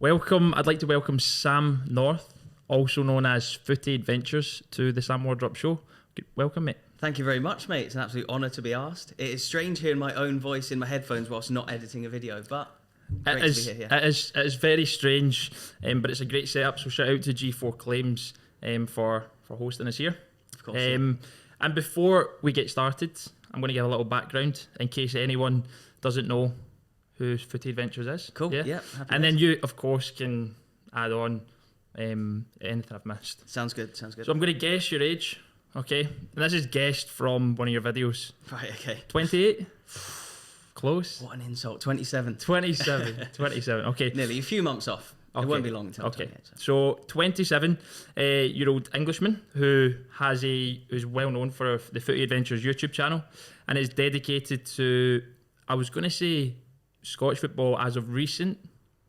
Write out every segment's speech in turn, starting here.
I'd like to welcome Sam North, also known as Footy Adventures, to the Sam Wardrop Show. Welcome, mate. Thank you very much, mate. It's an absolute honour to be asked. It is strange hearing my own voice in my headphones whilst not editing a video, but great to be here. It is very strange, but it's a great setup, so shout out to G4 Claims for hosting us here. Of course. And before we get started, I'm going to give a little background in case anyone doesn't know who Footy Adventures is. Cool. Yeah. And then you, of course, can add on anything I've missed. Sounds good. So I'm going to guess your age, okay? And this is guessed from one of your videos. Right, okay. 28? Close. What an insult. 27. 27, okay. Nearly a few months off. Okay. It won't be long until Okay. 28. So 27-year-old Englishman who's well known for the Footy Adventures YouTube channel and is dedicated to, I was going to say Scottish football as of recent,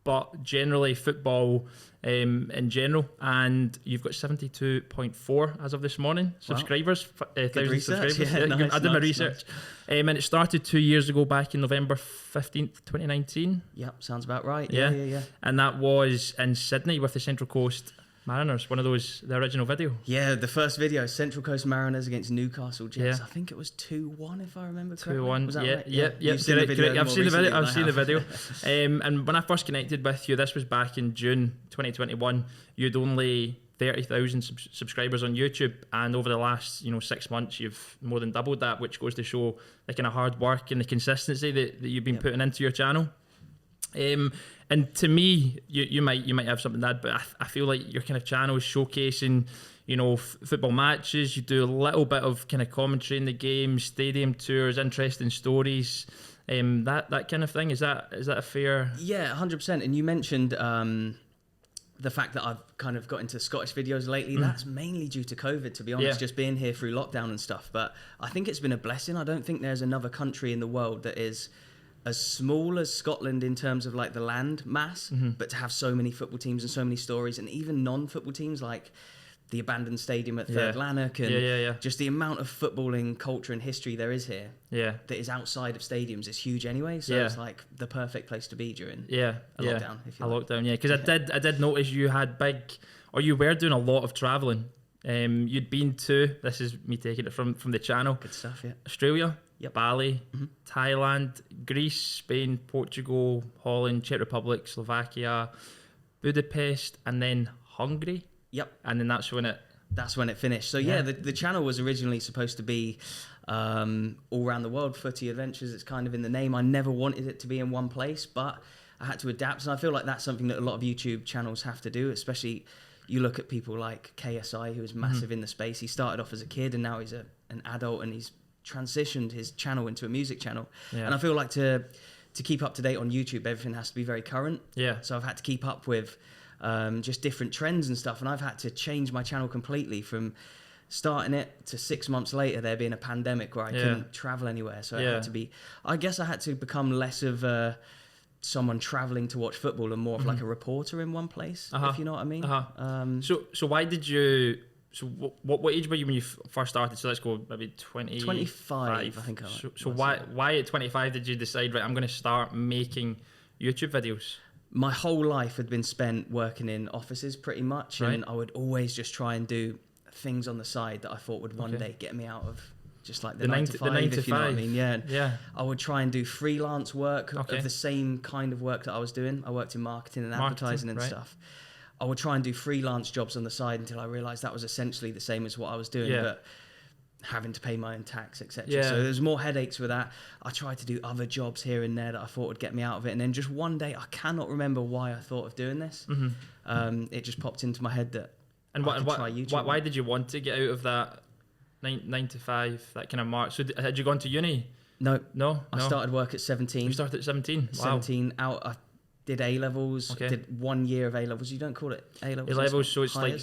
but generally football in general. And you've got 72.4 as of this morning subscribers, 1,000 subscribers. Yeah, nice, I did my research. And it started 2 years ago, back in November 15th, 2019. Yep, sounds about right. Yeah. Yeah. And that was in Sydney with the Central Coast Mariners, one of those, the original video. Yeah, the first video, Central Coast Mariners against Newcastle Jets. Yeah. I think it was 2-1 if I remember correctly. 2-1. Was that Yeah, right? yeah. You've seen the video. I've seen the video. I've seen the video. And when I first connected with you, this was back in June 2021. You'd only 30,000 subscribers on YouTube, and over the last 6 months, you've more than doubled that, which goes to show the kind of hard work and the consistency that you've been putting into your channel. And to me, you might have something to add, but I feel like your kind of channel is showcasing, football matches. You do a little bit of kind of commentary in the game, stadium tours, interesting stories, that kind of thing. Is that a fair? Yeah, 100%. And you mentioned the fact that I've kind of got into Scottish videos lately. That's mainly due to COVID, to be honest, just being here through lockdown and stuff. But I think it's been a blessing. I don't think there's another country in the world that is as small as Scotland in terms of like the land mass, but to have so many football teams and so many stories, and even non-football teams like the abandoned stadium at Third Lanark, and just the amount of footballing culture and history there is here that is outside of stadiums is huge anyway. So it's like the perfect place to be during a lockdown. If you like. Lockdown, because I did notice you were doing a lot of travelling. You'd been to, this is me taking it from the channel. Good stuff, yeah. Australia, Bali, Thailand, Greece, Spain, Portugal, Holland, Czech Republic, Slovakia, Budapest, and then Hungary. Yep. And then that's when it finished. So the channel was originally supposed to be all around the world, Footy Adventures. It's kind of in the name. I never wanted it to be in one place, but I had to adapt. And I feel like that's something that a lot of YouTube channels have to do, especially you look at people like KSI, who is massive in the space. He started off as a kid and now he's an adult, and he's transitioned his channel into a music channel. And I feel like to keep up to date on YouTube, everything has to be very current. So I've had to keep up with just different trends and stuff, and I've had to change my channel completely from starting it to 6 months later there being a pandemic where I couldn't travel anywhere. So I guess I had to become less of someone traveling to watch football and more of like a reporter in one place, if you know what I mean. So why did you? So what age were you when you first started? So let's go maybe 25, I think. So why at 25 did you decide, right, I'm going to start making YouTube videos? My whole life had been spent working in offices pretty much, and I would always just try and do things on the side that I thought would one day get me out of just like the 9 to 5, if you know what I mean. Yeah. I would try and do freelance work of the same kind of work that I was doing. I worked in marketing and advertising and stuff. I would try and do freelance jobs on the side until I realised that was essentially the same as what I was doing, but having to pay my own tax, etc. So there's more headaches with that. I tried to do other jobs here and there that I thought would get me out of it, and then just one day, I cannot remember why I thought of doing this. It just popped into my head that I could try YouTube. Why did you want to get out of that 9 to 5, that kind of mark? So had you gone to uni? No. I started work at 17. You started at 17? Wow. 17 out. I did A-levels, did 1 year of A-levels. You don't call it A-levels. A-levels, so it's like,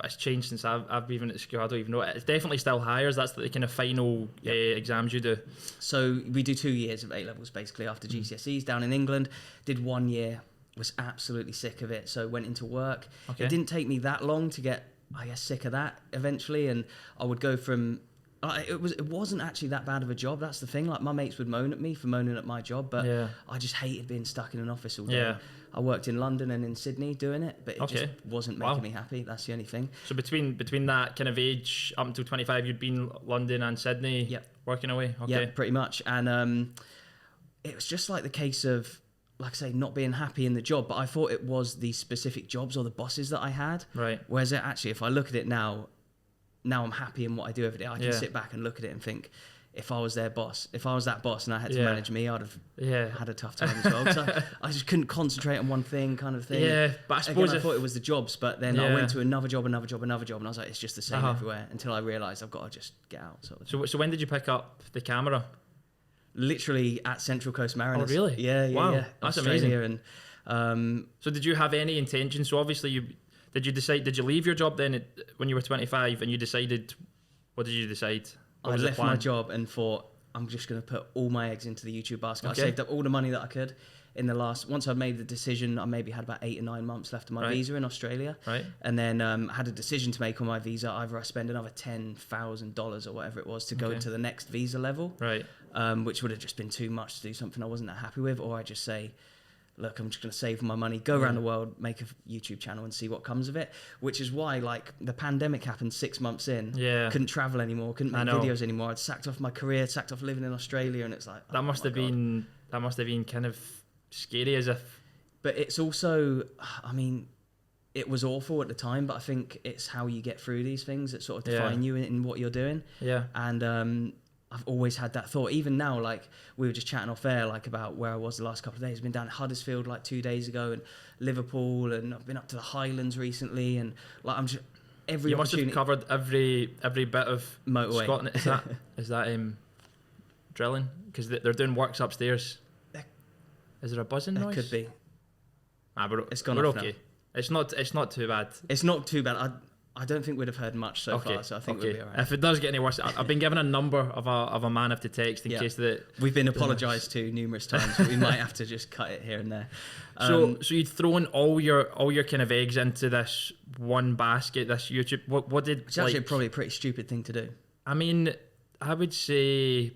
it's changed since I've been even at school. I don't even know. It's definitely still higher. That's the kind of final exams you do. So we do 2 years of A-levels basically after GCSEs down in England. Did 1 year, was absolutely sick of it. So went into work. It didn't take me that long to get, I guess, sick of that eventually. And I would go from, it wasn't actually that bad of a job. That's the thing. Like my mates would moan at me for moaning at my job, but I just hated being stuck in an office all day. I worked in London and in Sydney doing it, but it just wasn't making me happy. That's the only thing. So between that kind of age up until 25, you'd been London and Sydney working away? Okay. Yeah, pretty much. And it was just like the case of, like I say, not being happy in the job, but I thought it was the specific jobs or the bosses that I had. Right. Whereas actually, if I look at it now I'm happy in what I do every day. I can sit back and look at it and think, if I was that boss and I had to manage me, I'd have had a tough time as well. So I just couldn't concentrate on one thing, kind of thing. Yeah, but I suppose I thought it was the jobs, but then I went to another job, and I was like, it's just the same everywhere, until I realised I've got to just get out. So when did you pick up the camera? Literally at Central Coast Mariners. Oh, really? Yeah. Wow, that's amazing. And so did you have any intention? So obviously did you leave your job then when you were 25 and you decided, what did you decide? I left my job and thought, I'm just going to put all my eggs into the YouTube basket. Okay. I saved up all the money that I could once I'd made the decision, I maybe had about 8 or 9 months left of my visa in Australia. Right. And then had a decision to make on my visa. Either I spend another $10,000 or whatever it was to go to the next visa level. Right. Which would have just been too much to do something I wasn't that happy with. Or I just say, look, I'm just going to save my money, go around the world, make a YouTube channel and see what comes of it. Which is why, like, the pandemic happened 6 months in. Yeah. Couldn't travel anymore, couldn't make videos anymore. I'd sacked off my career, sacked off living in Australia, and it's like... That must have been kind of scary, as if... But it's also, I mean, it was awful at the time, but I think it's how you get through these things that sort of define you in what you're doing. Yeah. And I've always had that thought. Even now, like, we were just chatting off air, like, about where I was the last couple of days. I've been down at Huddersfield, like, 2 days ago, and Liverpool, and I've been up to the Highlands recently, and, like, I'm just... You must have covered every bit of motorway. Scotland. Is that drilling? Because they're doing works upstairs. Is there a buzzing noise? It could be. It's gone off okay. Now. It's not too bad. It's not too bad. I don't think we'd have heard much so far, so I think we'll be all right. If it does get any worse, I've been given a number of a man I have to text in case that... We've been apologised to numerous times, but we might have to just cut it here and there. So you'd thrown all your kind of eggs into this one basket, this YouTube... What did... It's actually probably a pretty stupid thing to do. I mean, I would say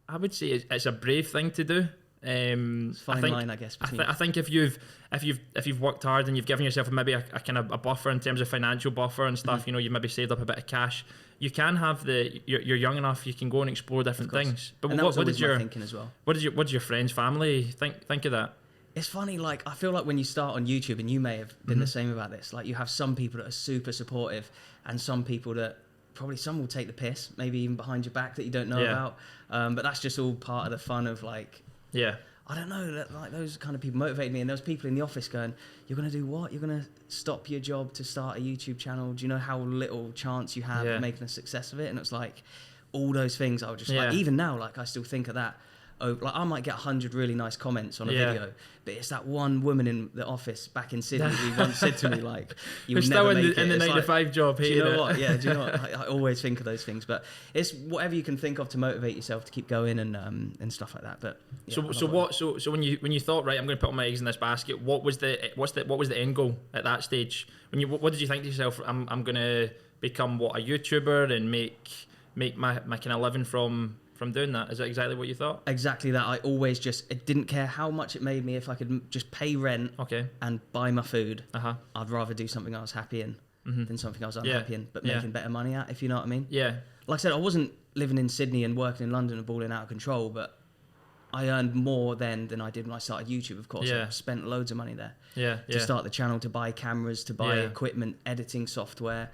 it's a brave thing to do. It's fine line, I guess. I think if you've worked hard and you've given yourself maybe a kind of a buffer in terms of financial buffer and stuff, you know, you've maybe saved up a bit of cash. You can have you're young enough. You can go and explore different things. But what did your thinking as well? What did your friends, family think of that? It's funny, like, I feel like when you start on YouTube, and you may have been the same about this, like, you have some people that are super supportive and some people that probably some will take the piss, maybe even behind your back that you don't know about. But that's just all part of the fun of, like... Yeah. I don't know, like, those kind of people motivated me, and there was people in the office going, you're going to do what? You're going to stop your job to start a YouTube channel? Do you know how little chance you have of making a success of it? And it's like, all those things, I was just like, even now, like, I still think of that. Oh, like, I might get 100 really nice comments on a video, but it's that one woman in the office back in Sydney who once said to me, like, you would never make it. In the 9 to 5 job. Do you know what? Yeah, do you know what? I always think of those things, but it's whatever you can think of to motivate yourself to keep going and stuff like that. But yeah, so when you thought, right, I'm going to put all my eggs in this basket, what was the end goal at that stage? What did you think to yourself? I'm going to become a YouTuber and make my kind of living from doing that? Is that exactly what you thought? Exactly that. I always it didn't care how much it made me. If I could just pay rent and buy my food, I'd rather do something I was happy in than something I was unhappy in, but making better money at, if you know what I mean. Yeah. Like I said, I wasn't living in Sydney and working in London and balling out of control, but I earned more then than I did when I started YouTube, of course. I spent loads of money there. To start the channel, to buy cameras, to buy equipment, editing software,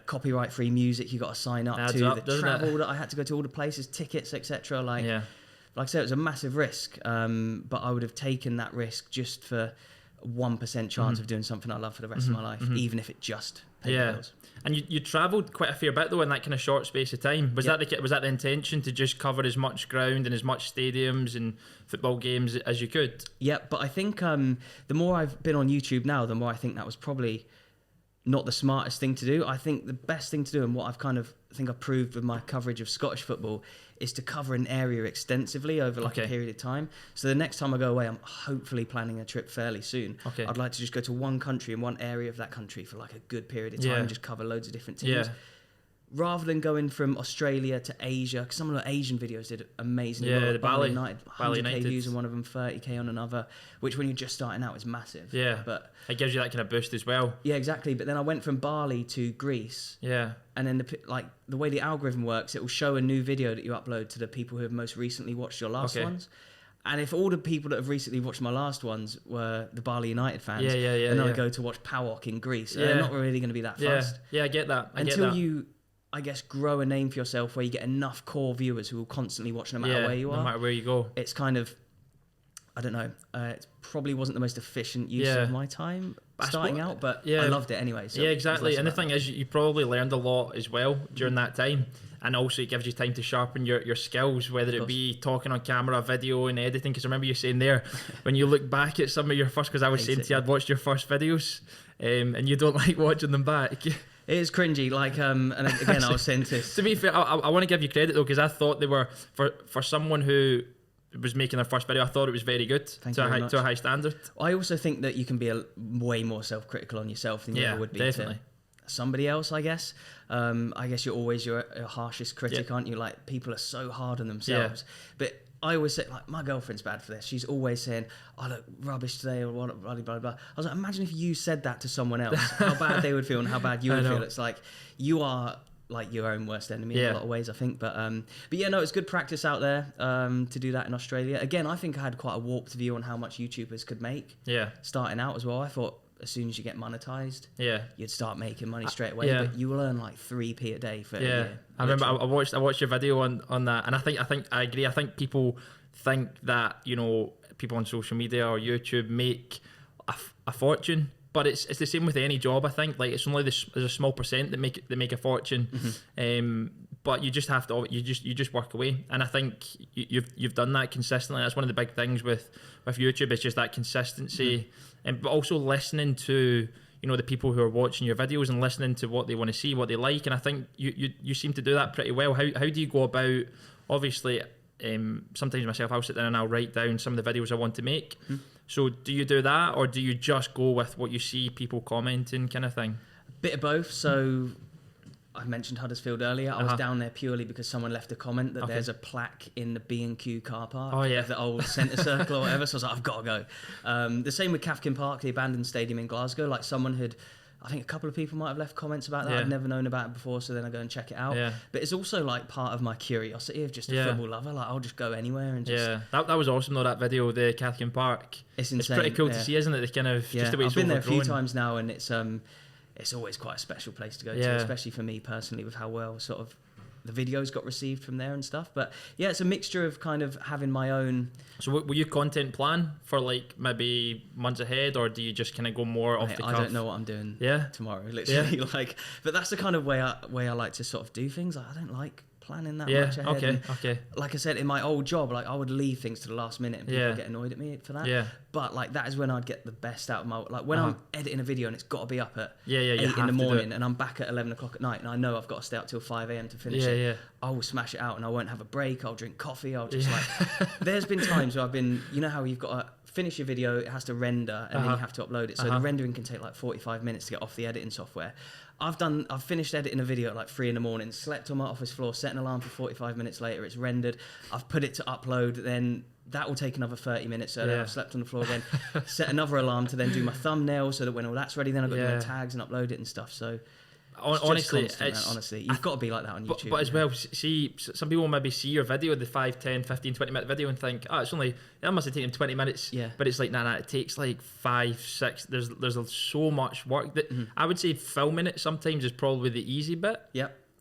copyright-free music you got to sign up to, the travel that I had to go to all the places, tickets, etc. Like I said, it was a massive risk, but I would have taken that risk just for 1% chance of doing something I love for the rest of my life, even if it just paid the bills. And you travelled quite a fair bit though in that kind of short space of time. Was that the intention, to just cover as much ground and as much stadiums and football games as you could? Yeah, but I think the more I've been on YouTube now, the more I think that was probably not the smartest thing to do. I think the best thing to do, and what I've I've proved with my coverage of Scottish football, is to cover an area extensively over a period of time. So the next time I go away, I'm hopefully planning a trip fairly soon. I'd like to just go to one country and one area of that country for like a good period of time and just cover loads of different teams. rather than going from Australia to Asia, because some of the Asian videos did amazing. Yeah, the Bali United, 100k views on one of them, 30k on another, which when you're just starting out is massive. Yeah, but it gives you that kind of boost as well. Yeah, exactly. But then I went from Bali to Greece. Yeah. And then the way the algorithm works, it will show a new video that you upload to the people who have most recently watched your last ones. And if all the people that have recently watched my last ones were the Bali United fans, then I go to watch PAOK in Greece. They're not really going to be that fast. Yeah, I get that. Until you, I guess, grow a name for yourself where you get enough core viewers who will constantly watch no matter where you are. No matter where you go. It's kind of, I don't know, it probably wasn't the most efficient use of my time starting out, but I loved it anyway. So exactly. And the thing is, you probably learned a lot as well during that time. And also it gives you time to sharpen your skills, whether it be talking on camera, video and editing. Because I remember you saying there, when you look back at some of your first, because I was saying to you, I'd watched your first videos and you don't like watching them back. It is cringy, like, and again, I was saying this. To be fair, I want to give you credit though, because I thought they were, for someone who was making their first video, I thought it was very good to a high standard. I also think that you can be way more self-critical on yourself than you ever would be to somebody else, I guess. I guess you're always your harshest critic, aren't you? Like, people are so hard on themselves. But I always say, like, my girlfriend's bad for this. She's always saying, I look rubbish today, or blah, blah, blah, blah. I was like, imagine if you said that to someone else, how bad they would feel and how bad you would feel. It's like, you are like your own worst enemy in a lot of ways, I think. But yeah, no, it's good practice out there to do that in Australia. Again, I think I had quite a warped view on how much YouTubers could make starting out as well. I thought as soon as you get monetized, you'd start making money straight away. But you will earn like 3p a day for a year. I remember I watched your video on that, and I think I agree. I think people think that, you know, people on social media or YouTube make a fortune. But it's the same with any job. I think, like, it's only there's a small percent that make a fortune, but you just have to you just work away. And I think you've done that consistently. That's one of the big things with YouTube. It's just that consistency, but also listening to, you know, the people who are watching your videos and listening to what they want to see, what they like. And I think you seem to do that pretty well. How do you go about? Obviously, sometimes myself, I'll sit down and I'll write down some of the videos I want to make. So do you do that, or do you just go with what you see people commenting, kind of thing? A bit of both. So I mentioned Huddersfield earlier. I was down there purely because someone left a comment that there's a plaque in the B&Q car park. Oh, yeah. The old centre circle or whatever. So I was like, I've got to go. The same with Kafkin Park, the abandoned stadium in Glasgow. Like, someone had, I think a couple of people might have left comments about that. I'd never known about it before, so then I go and check it out. But it's also like part of my curiosity of just a football lover. Like, I'll just go anywhere and just... that was awesome though, that video, the Cathkin Park. It's insane. It's pretty cool to see, isn't it? The kind of just the way it's I've been there a few overgrown. times now, and it's always quite a special place to go to, especially for me personally, with how well sort of the videos got received from there and stuff. But yeah, it's a mixture of kind of having my own... So will you content plan for like maybe months ahead, or do you just kind of go more off the cuff? I don't know what I'm doing tomorrow, literally. Like, but that's the kind of way I like to sort of do things. Like, I don't like planning that much ahead. Okay. Like I said, in my old job, like, I would leave things to the last minute and people get annoyed at me for that. But like, that is when I'd get the best out of my, like, when I'm editing a video and it's got to be up at 8 in the morning and I'm back at 11 o'clock at night and I know I've got to stay up till 5 a.m. to finish it. I will smash it out and I won't have a break. I'll drink coffee. I'll just like, there's been times where I've been, you know how you've got to finish your video, it has to render and then you have to upload it. So the rendering can take like 45 minutes to get off the editing software. I've finished editing a video at like 3 in the morning, slept on my office floor, set an alarm for 45 minutes later, it's rendered, I've put it to upload, then that will take another 30 minutes, so then I've slept on the floor again, set another alarm to then do my thumbnail, so that when all that's ready, then I've got to do my tags and upload it and stuff. So honestly, you've got to be like that on YouTube. But as well, see, some people maybe see your video, the 5, 10, 15, 20 minute video, and think, it's only, that must have taken 20 minutes. But it's like, nah, it takes like 5, 6. There's so much work that I would say filming it sometimes is probably the easy bit.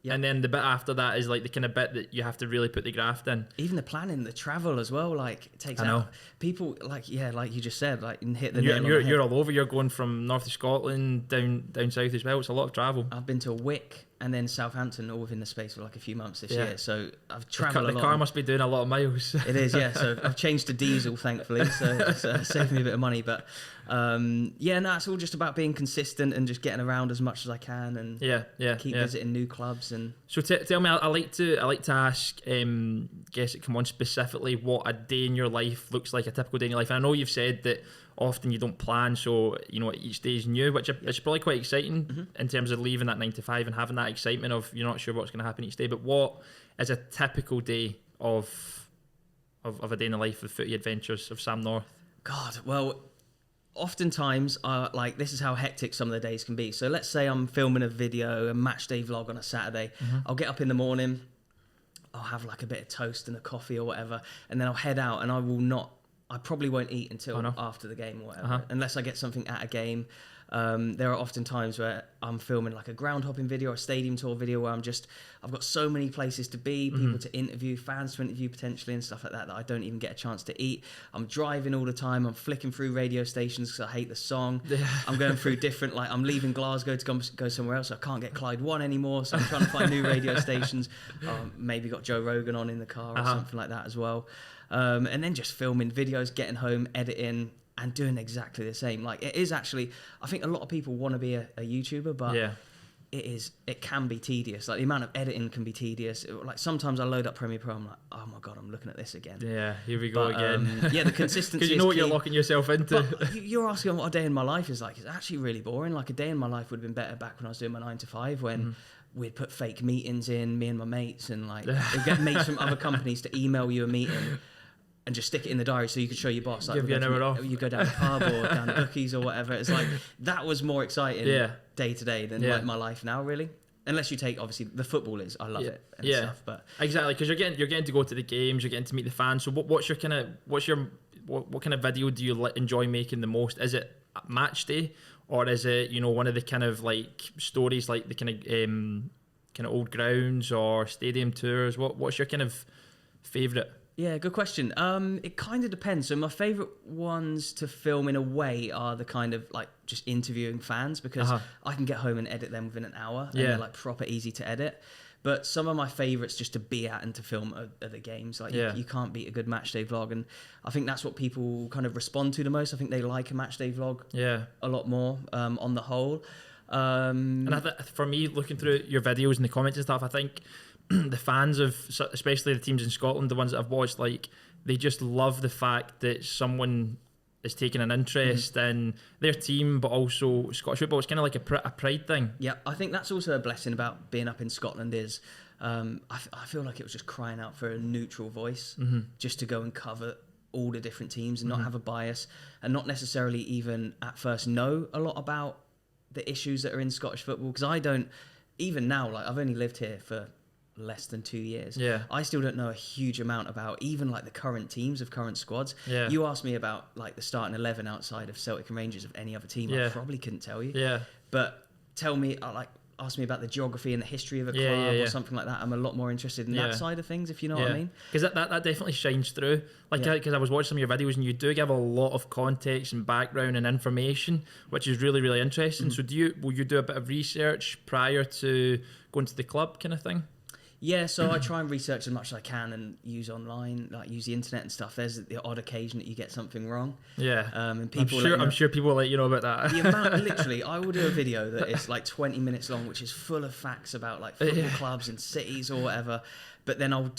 And then the bit after that is like the kind of bit that you have to really put the graft in. Even the planning, the travel as well, like, it takes out. People, like, like you just said, like, and hit the nail on the head. You're all over. You're going from north of Scotland down south as well. It's a lot of travel. I've been to Wick and then Southampton all within the space of like a few months this year. So I've travelled a lot. The car must be doing a lot of miles. It is, yeah. So I've changed to diesel, thankfully. So it's saved me a bit of money. But Yeah, no, it's all just about being consistent and just getting around as much as I can, and keep visiting new clubs. And so tell me, I like to ask guests that come on specifically what a day in your life looks like, a typical day in your life. And I know you've said that often you don't plan, so each day is new, which is probably quite exciting in terms of leaving that 9 to 5 and having that excitement of you're not sure what's going to happen each day. But what is a typical day of a day in the life of Footy Adventures of Sam North? God, well, oftentimes, like, this is how hectic some of the days can be. So let's say I'm filming a video, a match day vlog on a Saturday. I'll get up in the morning, I'll have like a bit of toast and a coffee or whatever, and then I'll head out, and I probably won't eat until after the game or whatever, unless I get something at a game. There are often times where I'm filming like a ground hopping video or a stadium tour video where I've got so many places to be, people to interview, fans to interview potentially and stuff like that I don't even get a chance to eat. I'm driving all the time. I'm flicking through radio stations because I hate the song. I'm going through different, like, I'm leaving Glasgow to go somewhere else. So I can't get Clyde One anymore, so I'm trying to find new radio stations. Maybe got Joe Rogan on in the car or something like that as well. And then just filming videos, getting home, editing, and doing exactly the same. Like, it is actually, I think a lot of people want to be a YouTuber, but it can be tedious. Like, the amount of editing can be tedious. Like, sometimes I load up Premiere Pro, I'm like, oh my God, I'm looking at this again. Yeah, here we go again. Yeah, the consistency because you know what you're locking yourself into. But you're asking what a day in my life is like. It's actually really boring. Like, a day in my life would have been better back when I was doing my 9 to 5, when we'd put fake meetings in, me and my mates, and like we'd get mates from other companies to email you a meeting and just stick it in the diary so you could show your boss. Like, you go down the pub or down the bookies or whatever. It's like, that was more exciting day to day than like my life now, really. Unless you take, obviously, the football is, I love it and stuff. But exactly, because you're getting to go to the games, you're getting to meet the fans. So what kind of video do you enjoy making the most? Is it match day, or is it one of the kind of like stories, like the kind of old grounds or stadium tours? What's your kind of favourite? Yeah, good question. It kind of depends. So my favourite ones to film in a way are the kind of like just interviewing fans, because I can get home and edit them within an hour, and they're like proper easy to edit. But some of my favourites just to be at and to film are the games. Like, you can't beat a good match day vlog, and I think that's what people kind of respond to the most. I think they like a match day vlog a lot more on the whole. And for me, looking through your videos and the comments and stuff, I think the fans of, especially the teams in Scotland, the ones that I've watched, like, they just love the fact that someone is taking an interest in their team, but also Scottish football. It's kind of like a pride thing. Yeah, I think that's also a blessing about being up in Scotland is I feel like it was just crying out for a neutral voice, just to go and cover all the different teams and not have a bias, and not necessarily even at first know a lot about the issues that are in Scottish football, because I don't, even now, like, I've only lived here for less than 2 years. I still don't know a huge amount about even like the current teams of current squads. You asked me about like the starting 11 outside of Celtic and Rangers of any other team, I probably couldn't tell you. But tell me, ask me about the geography and the history of a club or something like that. I'm a lot more interested in that side of things, if you know what I mean. Because that definitely shines through. Like, because I was watching some of your videos, and you do give a lot of context and background and information, which is really, really interesting. So will you do a bit of research prior to going to the club, kind of thing? Yeah, so I try and research as much as I can and use online, like use the internet and stuff. There's the odd occasion that you get something wrong. And people I'm sure people will let you know about that. The amount, literally, I will do a video that is like 20 minutes long, which is full of facts about like football clubs and cities or whatever. But then I'll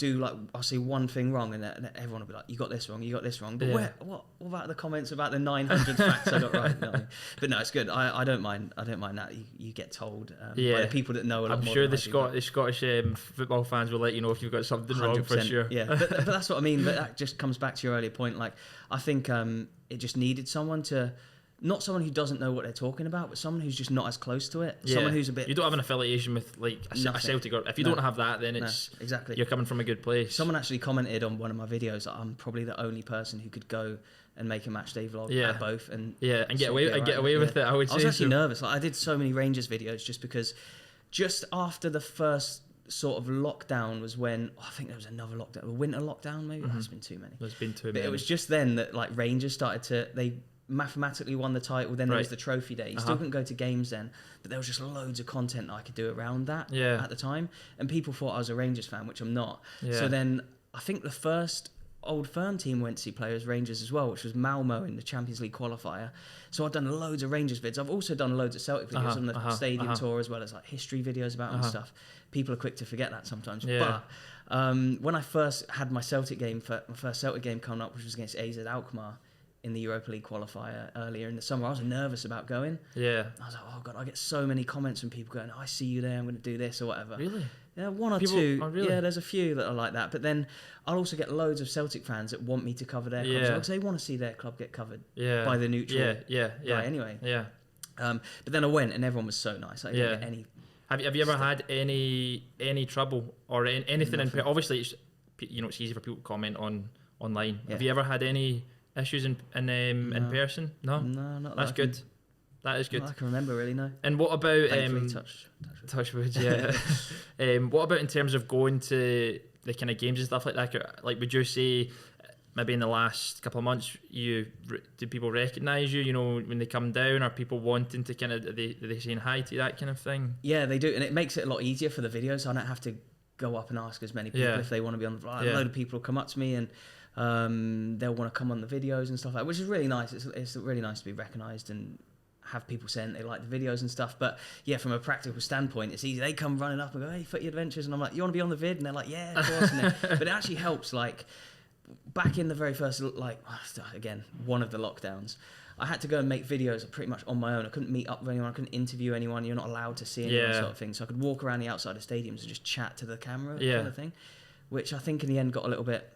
see one thing wrong, and everyone will be like, "You got this wrong. You got this wrong." But what about the comments about the 900 facts I got right? No. But no, it's good. I don't mind. I don't mind that. You get told by the people that know a lot more. I'm sure the Scottish football fans will let you know if you've got something wrong, for sure. Yeah, but that's what I mean. But that just comes back to your earlier point. Like, I think it just needed someone to. Not someone who doesn't know what they're talking about, but someone who's just not as close to it. Someone who's a bit... You don't have an affiliation with like a Celtic, or if you don't have that, then it's... exactly. You're coming from a good place. Someone actually commented on one of my videos that I'm probably the only person who could go and make a match day vlog at both. And get away with it, I would say. I was actually nervous. Like, I did so many Rangers videos just because just after the first sort of lockdown was when... I think there was another lockdown. A winter lockdown, maybe? There's been too many. There's been too many. But it was just then that like Rangers started to... They mathematically won the title, then there was the trophy day. You still couldn't go to games then, but there was just loads of content that I could do around that at the time, and people thought I was a Rangers fan, which I'm not. So then I think the first old firm team went to see play as Rangers as well, which was Malmo in the Champions League qualifier. So I've done loads of Rangers vids. I've also done loads of Celtic videos on the stadium tour, as well as like history videos about them and stuff. People are quick to forget that sometimes. Yeah. But when I first had my Celtic game, my first Celtic game coming up, which was against AZ Alkmaar in the Europa League qualifier earlier in the summer, I was nervous about going. Yeah. I was like, oh God, I get so many comments from people going, oh, I see you there, I'm going to do this or whatever. Really? Yeah, one or People, two. oh, really? Yeah, there's a few that are like that. But then I'll also get loads of Celtic fans that want me to cover their clubs because they want to see their club get covered by the neutral guy anyway. Yeah. But then I went and everyone was so nice. I didn't get any. Have you ever had any trouble or anything in? Obviously, it's easy for people to comment online. Yeah. Have you ever had any issues in person? No, not that's good. That is good. Not I can remember really. No. And what about touch wood. Yeah. What about in terms of going to the kind of games and stuff like that? Like, would you say maybe in the last couple of months, do people recognise you? You know, when they come down, are people wanting to kind of are they saying hi to you, that kind of thing? Yeah, they do, and it makes it a lot easier for the videos. I don't have to go up and ask as many people if they want to be on the vlog. A load of people will come up to me and they'll want to come on the videos and stuff like that, which is really nice. It's really nice to be recognised and have people saying they like the videos and stuff. But yeah, from a practical standpoint, it's easy. They come running up and go, hey, Footy Adventures, and I'm like, you want to be on the vid? And they're like, yeah, of course. But it actually helps. Like back in the very first, again, one of the lockdowns, I had to go and make videos pretty much on my own. I couldn't meet up with anyone. I couldn't interview anyone. You're not allowed to see anyone, sort of thing. So I could walk around the outside of stadiums and just chat to the camera, kind of thing, which I think in the end got a little bit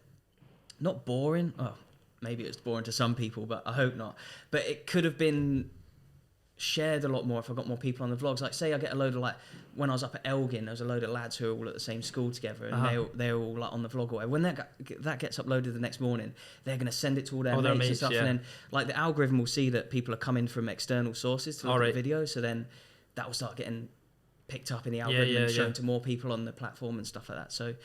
not boring. Oh, maybe it's boring to some people, but I hope not. But it could have been shared a lot more if I got more people on the vlogs. Like say I get a load of when I was up at Elgin, there was a load of lads who are all at the same school together and they're all like on the vlog or whatever. When that gets uploaded the next morning, they're going to send it to all their mates and stuff, and then like the algorithm will see that people are coming from external sources to look at the video, so then that will start getting picked up in the algorithm and shown to more people on the platform and stuff like that. So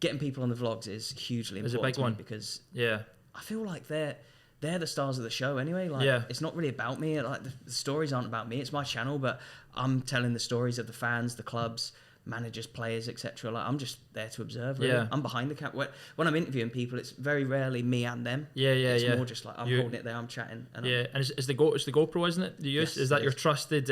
getting people on the vlogs is hugely important. It's a big one because I feel like they're the stars of the show anyway. It's not really about me. Like the stories aren't about me. It's my channel, but I'm telling the stories of the fans, the clubs, managers, players, etc. Like I'm just there to observe. Really. I'm behind the camera. When I'm interviewing people, it's very rarely me and them. It's more just like I'm holding it there, I'm chatting. And and it's the GoPro, isn't it? Is that your trusted?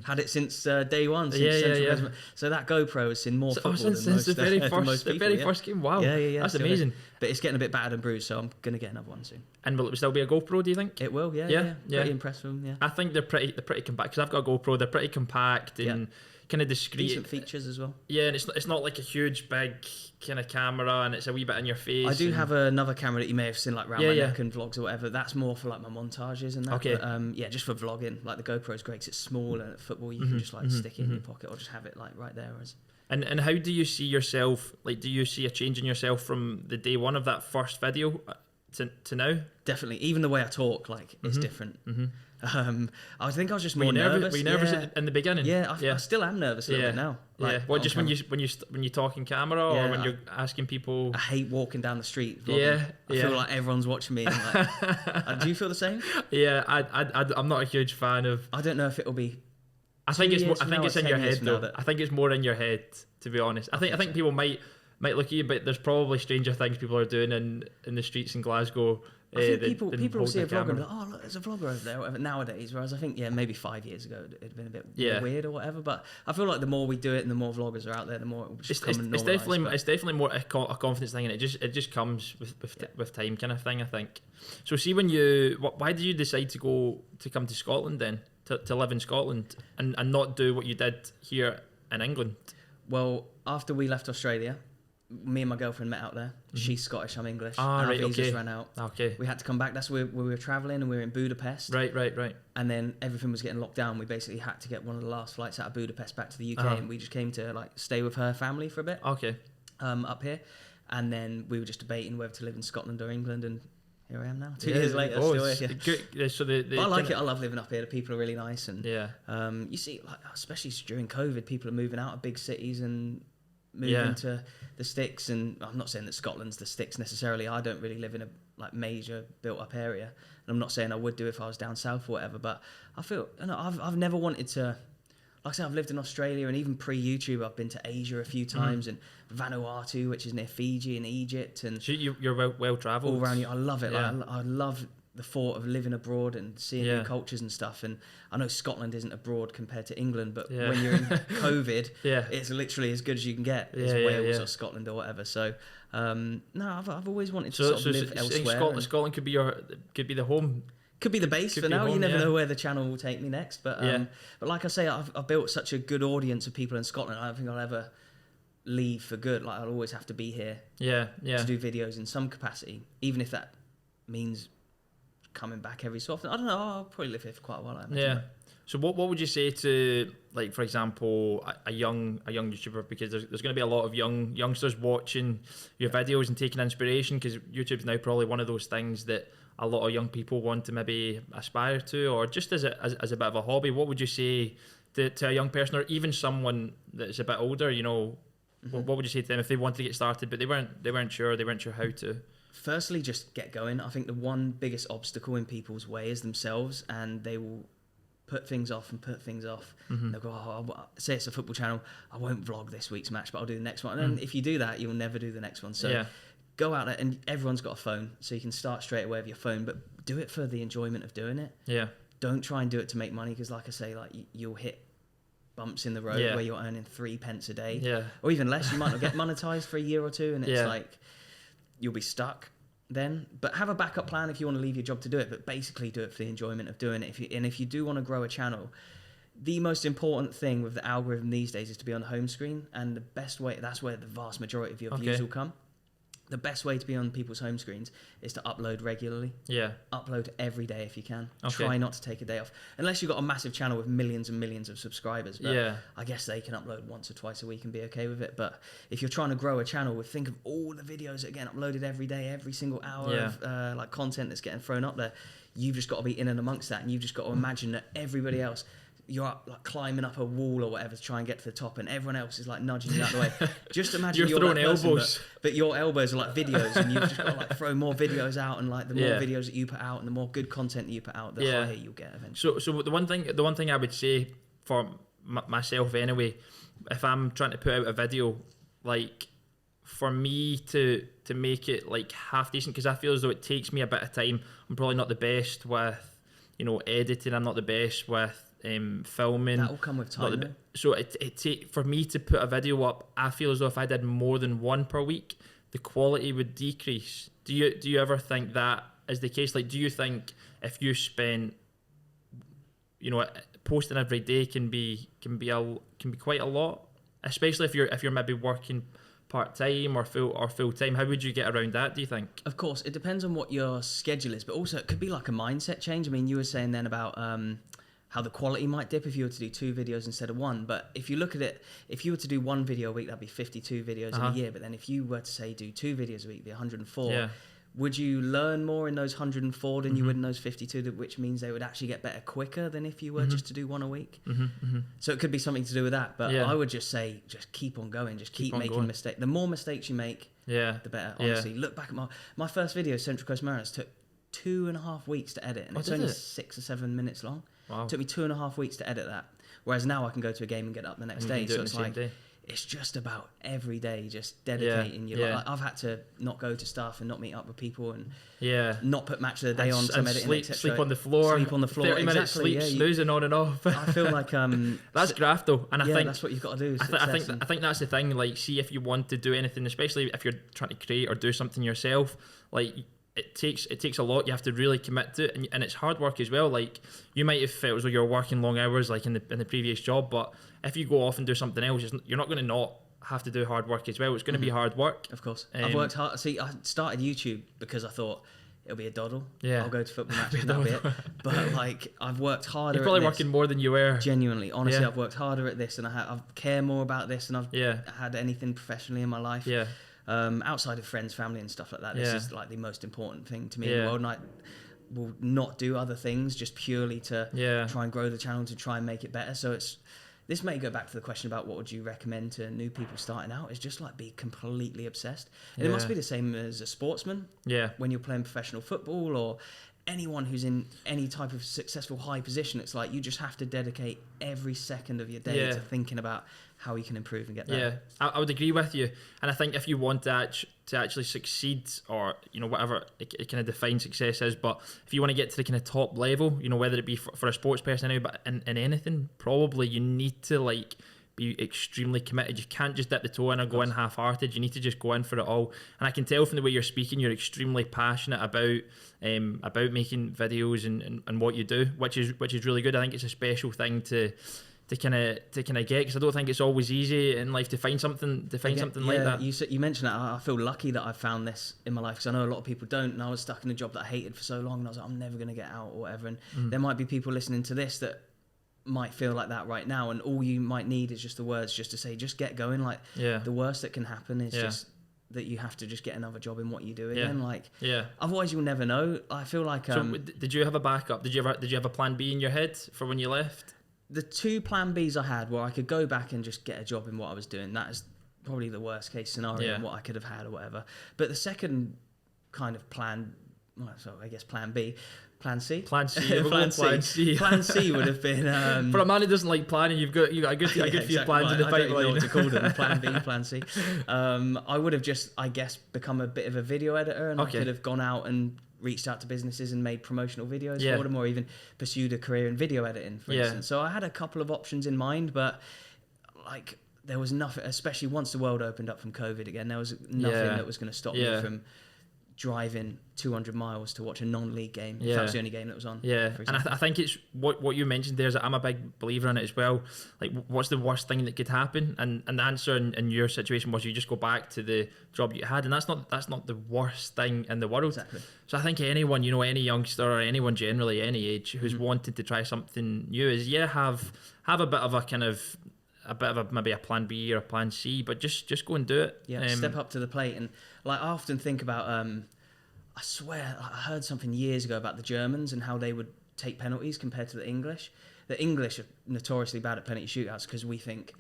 Had it since day one. Since So that GoPro has seen more football than most, the very first, people, first game. Wow. That's so amazing. But it's getting a bit battered and bruised, so I'm gonna get another one soon. And will it still be a GoPro, do you think? It will, yeah. Pretty impressed with them, yeah. I think they're pretty compact, because I've got a GoPro. They're pretty compact and kind of discreet. Decent features as well. Yeah, and it's not like a huge big kind of camera, and it's a wee bit in your face. I do have another camera that you may have seen like around my neck and vlogs or whatever. That's more for like my montages and that. Okay. But, just for vlogging. Like the GoPro's great because it's small, and at football you can just like stick it in your pocket or just have it like right there. And how do you see yourself? Like, do you see a change in yourself from the day one of that first video to now? Definitely. Even the way I talk, like, it's different. I think I was just more nervous. Were you nervous in the beginning? Yeah, I still am nervous a little bit now. Like, What, just when you talk in camera or when you're asking people? I hate walking down the street vlogging. I feel like everyone's watching me. And do you feel the same? Yeah, I'm not a huge fan of. I don't know if it'll be. I think it's in your head though. I think it's more in your head, to be honest. I think people might look at you, but there's probably stranger things people are doing in the streets in Glasgow. I think people will see a vlogger and be like, oh, look, there's a vlogger over there, whatever, nowadays. Whereas I think, maybe 5 years ago it'd been a bit weird or whatever. But I feel like the more we do it and the more vloggers are out there, the more it will just come and normalise. It's definitely more a confidence thing, and it just comes with time, kind of thing, I think. So see, why did you decide to come to Scotland then, to live in Scotland and not do what you did here in England? Well, after we left Australia, me and my girlfriend met out there. She's Scottish, I'm English. Our visas ran out. Okay. We had to come back. That's where we were travelling, and we were in Budapest. Right. And then everything was getting locked down. We basically had to get one of the last flights out of Budapest back to the UK, and we just came to like stay with her family for a bit. Okay. Up here, and then we were just debating whether to live in Scotland or England, and here I am now. 2 years later, still here. Good. So I like it. I love living up here. The people are really nice, and you see, like especially during COVID, people are moving out of big cities and moving to the sticks. And I'm not saying that Scotland's the sticks necessarily. I don't really live in a like major built up area, and I'm not saying I would do if I was down south or whatever. But I feel I've never wanted to like I said, I've lived in Australia, and even pre-YouTube, I've been to Asia a few times, and Vanuatu, which is near Fiji, and Egypt, and So you're well travelled. all around you. I love it. Yeah. Like, I love the thought of living abroad and seeing new cultures and stuff. And I know Scotland isn't abroad compared to England, but when you're in COVID, it's literally as good as you can get. It's Wales or Scotland or whatever. So no, I've always wanted to sort of live elsewhere. Scotland could be the home. Could be the base for now. You never know where the channel will take me next. But but like I say, I've built such a good audience of people in Scotland. I don't think I'll ever leave for good. Like, I'll always have to be here. To do videos in some capacity, even if that means coming back every so often. I don't know. I'll probably live here for quite a while. So what would you say to, like, for example, a young YouTuber, because there's going to be a lot of youngsters watching your videos and taking inspiration, because YouTube's now probably one of those things that a lot of young people want to maybe aspire to, or just as a bit of a hobby. What would you say to a young person, or even someone that's a bit older? You know, what would you say to them if they wanted to get started but they weren't sure how to? Firstly, just get going. I think the one biggest obstacle in people's way is themselves, and they will put things off. And they'll go, say it's a football channel, I won't vlog this week's match, but I'll do the next one. And then if you do that, you'll never do the next one. So go out there, and everyone's got a phone, so you can start straight away with your phone, but do it for the enjoyment of doing it. Don't try and do it to make money, because like I say, like, you'll hit bumps in the road where you're earning 3 pence a day, or even less. You might not get monetized for a year or two, and it's like you'll be stuck then. But have a backup plan if you want to leave your job to do it, but basically do it for the enjoyment of doing it. If you do want to grow a channel, the most important thing with the algorithm these days is to be on the home screen, and the best way, that's where the vast majority of your views will come. The best way to be on people's home screens is to upload regularly. Upload every day if you can. Try not to take a day off, unless you've got a massive channel with millions and millions of subscribers. But I guess they can upload once or twice a week and be okay with it. But if you're trying to grow a channel, think of all the videos that are getting uploaded every day, every single hour of like content that's getting thrown up there. You've just got to be in and amongst that, and you've just got to imagine that everybody else, you're like climbing up a wall or whatever to try and get to the top, and everyone else is like nudging you out the way. Just imagine you're throwing elbows, but your elbows are like videos, and you've just got to like throw more videos out, and like the more videos that you put out and the more good content that you put out, the higher you'll get eventually. So the one thing I would say for myself anyway, if I'm trying to put out a video, like, for me to make it like half decent, because I feel as though it takes me a bit of time. I'm probably not the best with, you know, editing. I'm not the best with filming. That will come with time. So for me to put a video up, I feel as though if I did more than one per week, the quality would decrease. Do you ever think that is the case? Like, do you think if you spend, you know, posting every day can be quite a lot, especially if you're maybe working part-time or full-time? How would you get around that, do you think? Of course, it depends on what your schedule is, but also it could be like a mindset change. I mean, you were saying then about how the quality might dip if you were to do 2 videos instead of 1. But if you look at it, if you were to do 1 video a week, that'd be 52 videos in a year. But then if you were to say do 2 videos a week, it'd be 104. Would you learn more in those 104 than you would in those 52, which means they would actually get better quicker than if you were just to do 1 a week? So it could be something to do with that. But I would just say, just keep on going. Just keep making mistakes. The more mistakes you make, the better, honestly. Look back at my first video, Central Coast Mariners, took 2.5 weeks to edit. And it's only 6 or 7 minutes long. It took me 2.5 weeks to edit that. Whereas now I can go to a game and get up the next day. So it's like, it's just about every day, just dedicating your life. Like, I've had to not go to stuff and not meet up with people and not put match of the day on some editing, sleep on the floor. 30 minutes sleep, snoozing on and off. I feel like that's graft though, and I think that's what you've got to do. I think that's the thing. Like, see, if you want to do anything, especially if you're trying to create or do something yourself, like, it takes a lot. You have to really commit to it, and it's hard work as well. Like, you might have felt as though you're working long hours, like in the previous job, but if you go off and do something else, you're not going to not have to do hard work as well. It's going to be hard work. Of course, I've worked hard. See, I started YouTube because I thought it'll be a doddle. I'll go to football matches and that'll be it. But like, I've worked harder. You're probably at working more than you were. Genuinely, honestly, I've worked harder at this, and I care more about this than I've had anything professionally in my life. Outside of friends, family and stuff like that, this is like the most important thing to me in the world, and I will not do other things just purely to try and grow the channel, to try and make it better. So this may go back to the question about what would you recommend to new people starting out, is just like be completely obsessed. And it must be the same as a sportsman when you're playing professional football or anyone who's in any type of successful high position, it's like you just have to dedicate every second of your day to thinking about how you can improve and get there. Yeah, I would agree with you. And I think if you want to actually succeed, or whatever it kind of defines success is, but if you want to get to the kind of top level, whether it be for a sports person anyway, but in anything, probably you need to like be extremely committed. You can't just dip the toe in or go in half-hearted. You need to just go in for it all. And I can tell from the way you're speaking, you're extremely passionate about making videos and what you do, which is really good. I think it's a special thing to kind of get, because I don't think it's always easy in life to find something like that. You mentioned that. I feel lucky that I found this in my life, because I know a lot of people don't, and I was stuck in a job that I hated for so long, and I was like, I'm never going to get out or whatever. And there might be people listening to this that might feel like that right now, and all you might need is just the words just to say, just get going. Like the worst that can happen is just that you have to just get another job in what you do again. Otherwise you'll never know. I feel like so did you have a backup? Did you have a plan B in your head for when you left? The two plan Bs I had were I could go back and just get a job in what I was doing. That is probably the worst case scenario and what I could have had or whatever. But the second kind of plan, I guess plan B, Plan C. Plan C. Plan C. Plan C would have been for a man who doesn't like planning. You've got a good few plans in the pipeline. I don't know what to call them. Plan B, Plan C. I would have just, I guess, become a bit of a video editor, and I could have gone out and reached out to businesses and made promotional videos for them, or even pursued a career in video editing, for instance. So I had a couple of options in mind, but like there was nothing, especially once the world opened up from COVID again, there was nothing that was going to stop me from driving 200 miles to watch a non-league game if that was the only game that was on. And I think it's what you mentioned there is that I'm a big believer in it as well. Like, what's the worst thing that could happen? And the answer in your situation was you just go back to the job you had, and that's not the worst thing in the world. Exactly. So I think anyone, any youngster or anyone generally any age who's wanted to try something new is have a bit of maybe a plan B or a plan C, but just go and do it. Step up to the plate. And like I often think about I swear I heard something years ago about the Germans and how they would take penalties compared to the English. The English are notoriously bad at penalty shootouts because we think,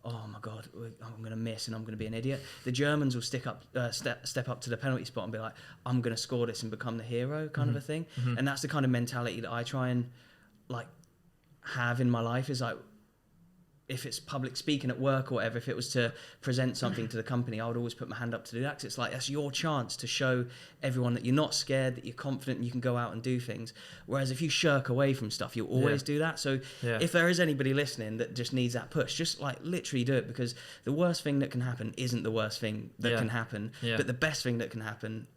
oh my God, I'm going to miss and I'm going to be an idiot. The Germans will step up to the penalty spot and be like, I'm going to score this and become the hero kind of a thing. And that's the kind of mentality that I try and like have in my life, is like, if it's public speaking at work or whatever, if it was to present something to the company, I would always put my hand up to do that, because it's like, that's your chance to show everyone that you're not scared, that you're confident and you can go out and do things. Whereas if you shirk away from stuff, you'll always do that. So if there is anybody listening that just needs that push, just like literally do it, because the worst thing that can happen isn't the worst thing that can happen, but the best thing that can happen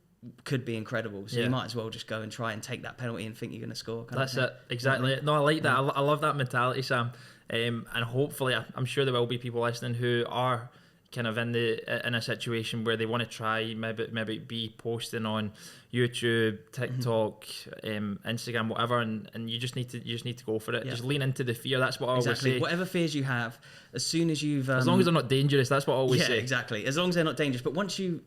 could be incredible. So you might as well just go and try and take that penalty and think you're going to score. That's it. Exactly. No, I like that. I love that mentality, Sam. And hopefully, I'm sure there will be people listening who are kind of in a situation where they want to try maybe be posting on YouTube, TikTok, Instagram, whatever, and you just need to go for it. Just lean into the fear. That's what I always say. Whatever fears you have, as soon as you've as long as they're not dangerous, that's what I always say. Exactly. As long as they're not dangerous, but once you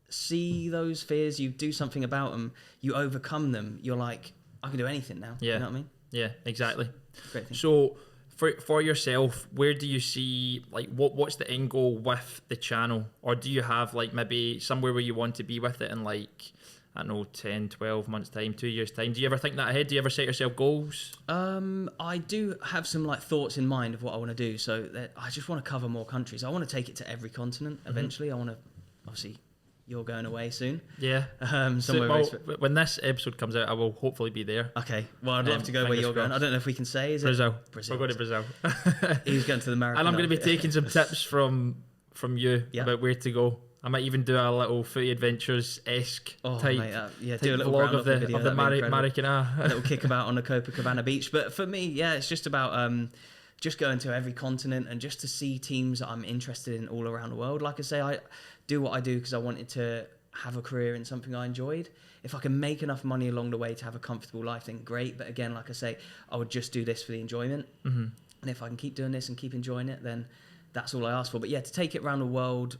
see those fears, you do something about them, you overcome them, you're like, I can do anything now. You know what I mean? Yeah, exactly. Great thing. So for yourself, where do you see, like, what's the end goal with the channel? Or do you have like maybe somewhere where you want to be with it in, like, I don't know, 10, 12 months time, 2 years time? Do you ever think that ahead? Do you ever set yourself goals? I do have some like thoughts in mind of what I want to do. So that I just want to cover more countries. I want to take it to every continent eventually. I want to, obviously, you're going away soon. Yeah. Somewhere. When this episode comes out, I will hopefully be there. Okay. Well, I'd love to go where you're going. I don't know if we can say. Is Brazil. it Brazil? We're going to Brazil. He's going to the marathon. And I'm going to be taking some tips from you about where to go. I might even do a little Footy Adventures-esque type, do a little vlog of the Maracana. A little kickabout on the Copacabana beach. But for me, it's just about just going to every continent and just to see teams that I'm interested in all around the world. Like I say, I do what I do because I wanted to have a career in something I enjoyed. If I can make enough money along the way to have a comfortable life, then great. But again, like I say, I would just do this for the enjoyment. And if I can keep doing this and keep enjoying it, then that's all I ask for. But yeah, to take it around the world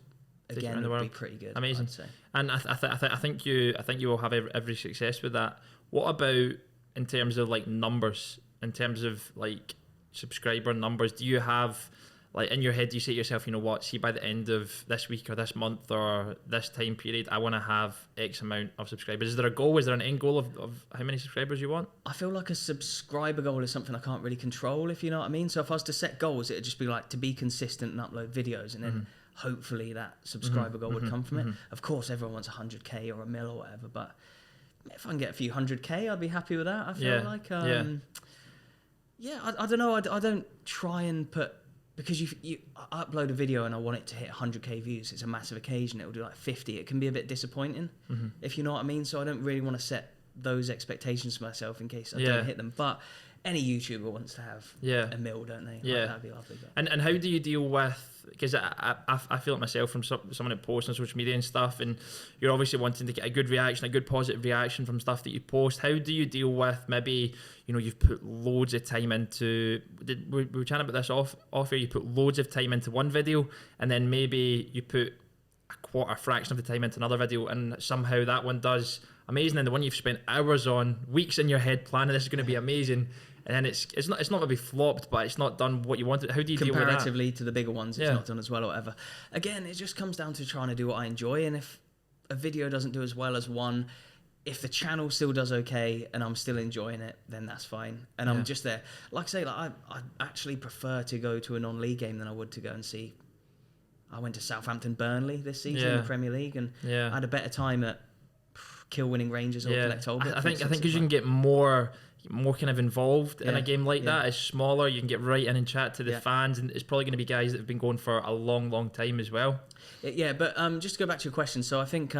again would be pretty good. Amazing. I'd say. And I think you will have every success with that. What about in terms of like numbers, in terms of like subscriber numbers? Do you have like in your head, you say to yourself, you know what, see by the end of this week or this month or this time period, I want to have X amount of subscribers? Is there a goal? Is there an end goal of how many subscribers you want? I feel like a subscriber goal is something I can't really control, if you know what I mean. So if I was to set goals, it'd just be like to be consistent and upload videos, and then hopefully that subscriber goal would come from it. Of course, everyone wants 100k or a mil or whatever, but if I can get a few 100k, I'd be happy with that. I feel like, I don't know. I don't try and put, because I upload a video and I want it to hit 100k views. It's a massive occasion. It'll do like 50. It can be a bit disappointing, if you know what I mean. So I don't really want to set those expectations for myself in case I don't hit them. But any YouTuber wants to have a mil, don't they? Yeah. Like, that'd be lovely. And how do you deal with, because I feel it myself from someone that posts on social media and stuff, and you're obviously wanting to get a good reaction, a good positive reaction from stuff that you post. How do you deal with maybe, you know, you've put loads of time into, we were chatting about this off here, you put loads of time into one video, and then maybe you put a fraction of the time into another video, and somehow that one does amazing, and the one you've spent hours on, weeks in your head planning, this is going to be amazing, and then it's not going to be flopped, but it's not done what you wanted. How do you deal with that? Comparatively to the bigger ones, it's not done as well or whatever. Again, it just comes down to trying to do what I enjoy, and if a video doesn't do as well as one, if the channel still does okay and I'm still enjoying it, then that's fine. And I'm just there. Like I say, like I actually prefer to go to a non-league game than I would to go and see. I went to Southampton Burnley this season in the Premier League, and I had a better time at Kill Winning Rangers or Collect Talbot. I think because you can get more kind of involved in a game like that. It's smaller, you can get right in and chat to the fans, and it's probably going to be guys that have been going for a long time as well. But just to go back to your question, so I think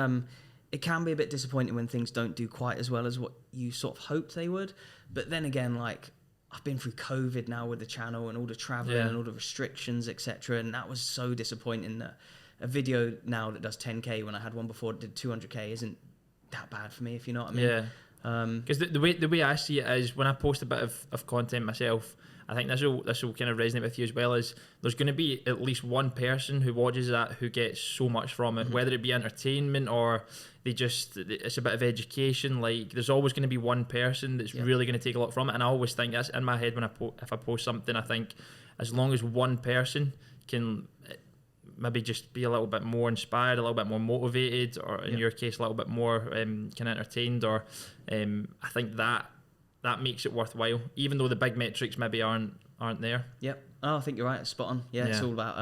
it can be a bit disappointing when things don't do quite as well as what you sort of hoped they would. But then again, like, I've been through COVID now with the channel and all the traveling and all the restrictions, etc. And that was so disappointing that a video now that does 10k when I had one before that did 200k isn't that bad for me, if you know what I mean. Because the way I see it is, when I post a bit of content myself, I think this will kind of resonate with you as well, is there's going to be at least one person who watches that who gets so much from it, whether it be entertainment or it's a bit of education. Like, there's always going to be one person that's really going to take a lot from it, and I always think that's in my head when if I post something. I think as long as one person can maybe just be a little bit more inspired, a little bit more motivated, or in your case a little bit more kind of entertained, or I think that makes it worthwhile, even though the big metrics maybe aren't there. I think you're right. It's spot on. It's all about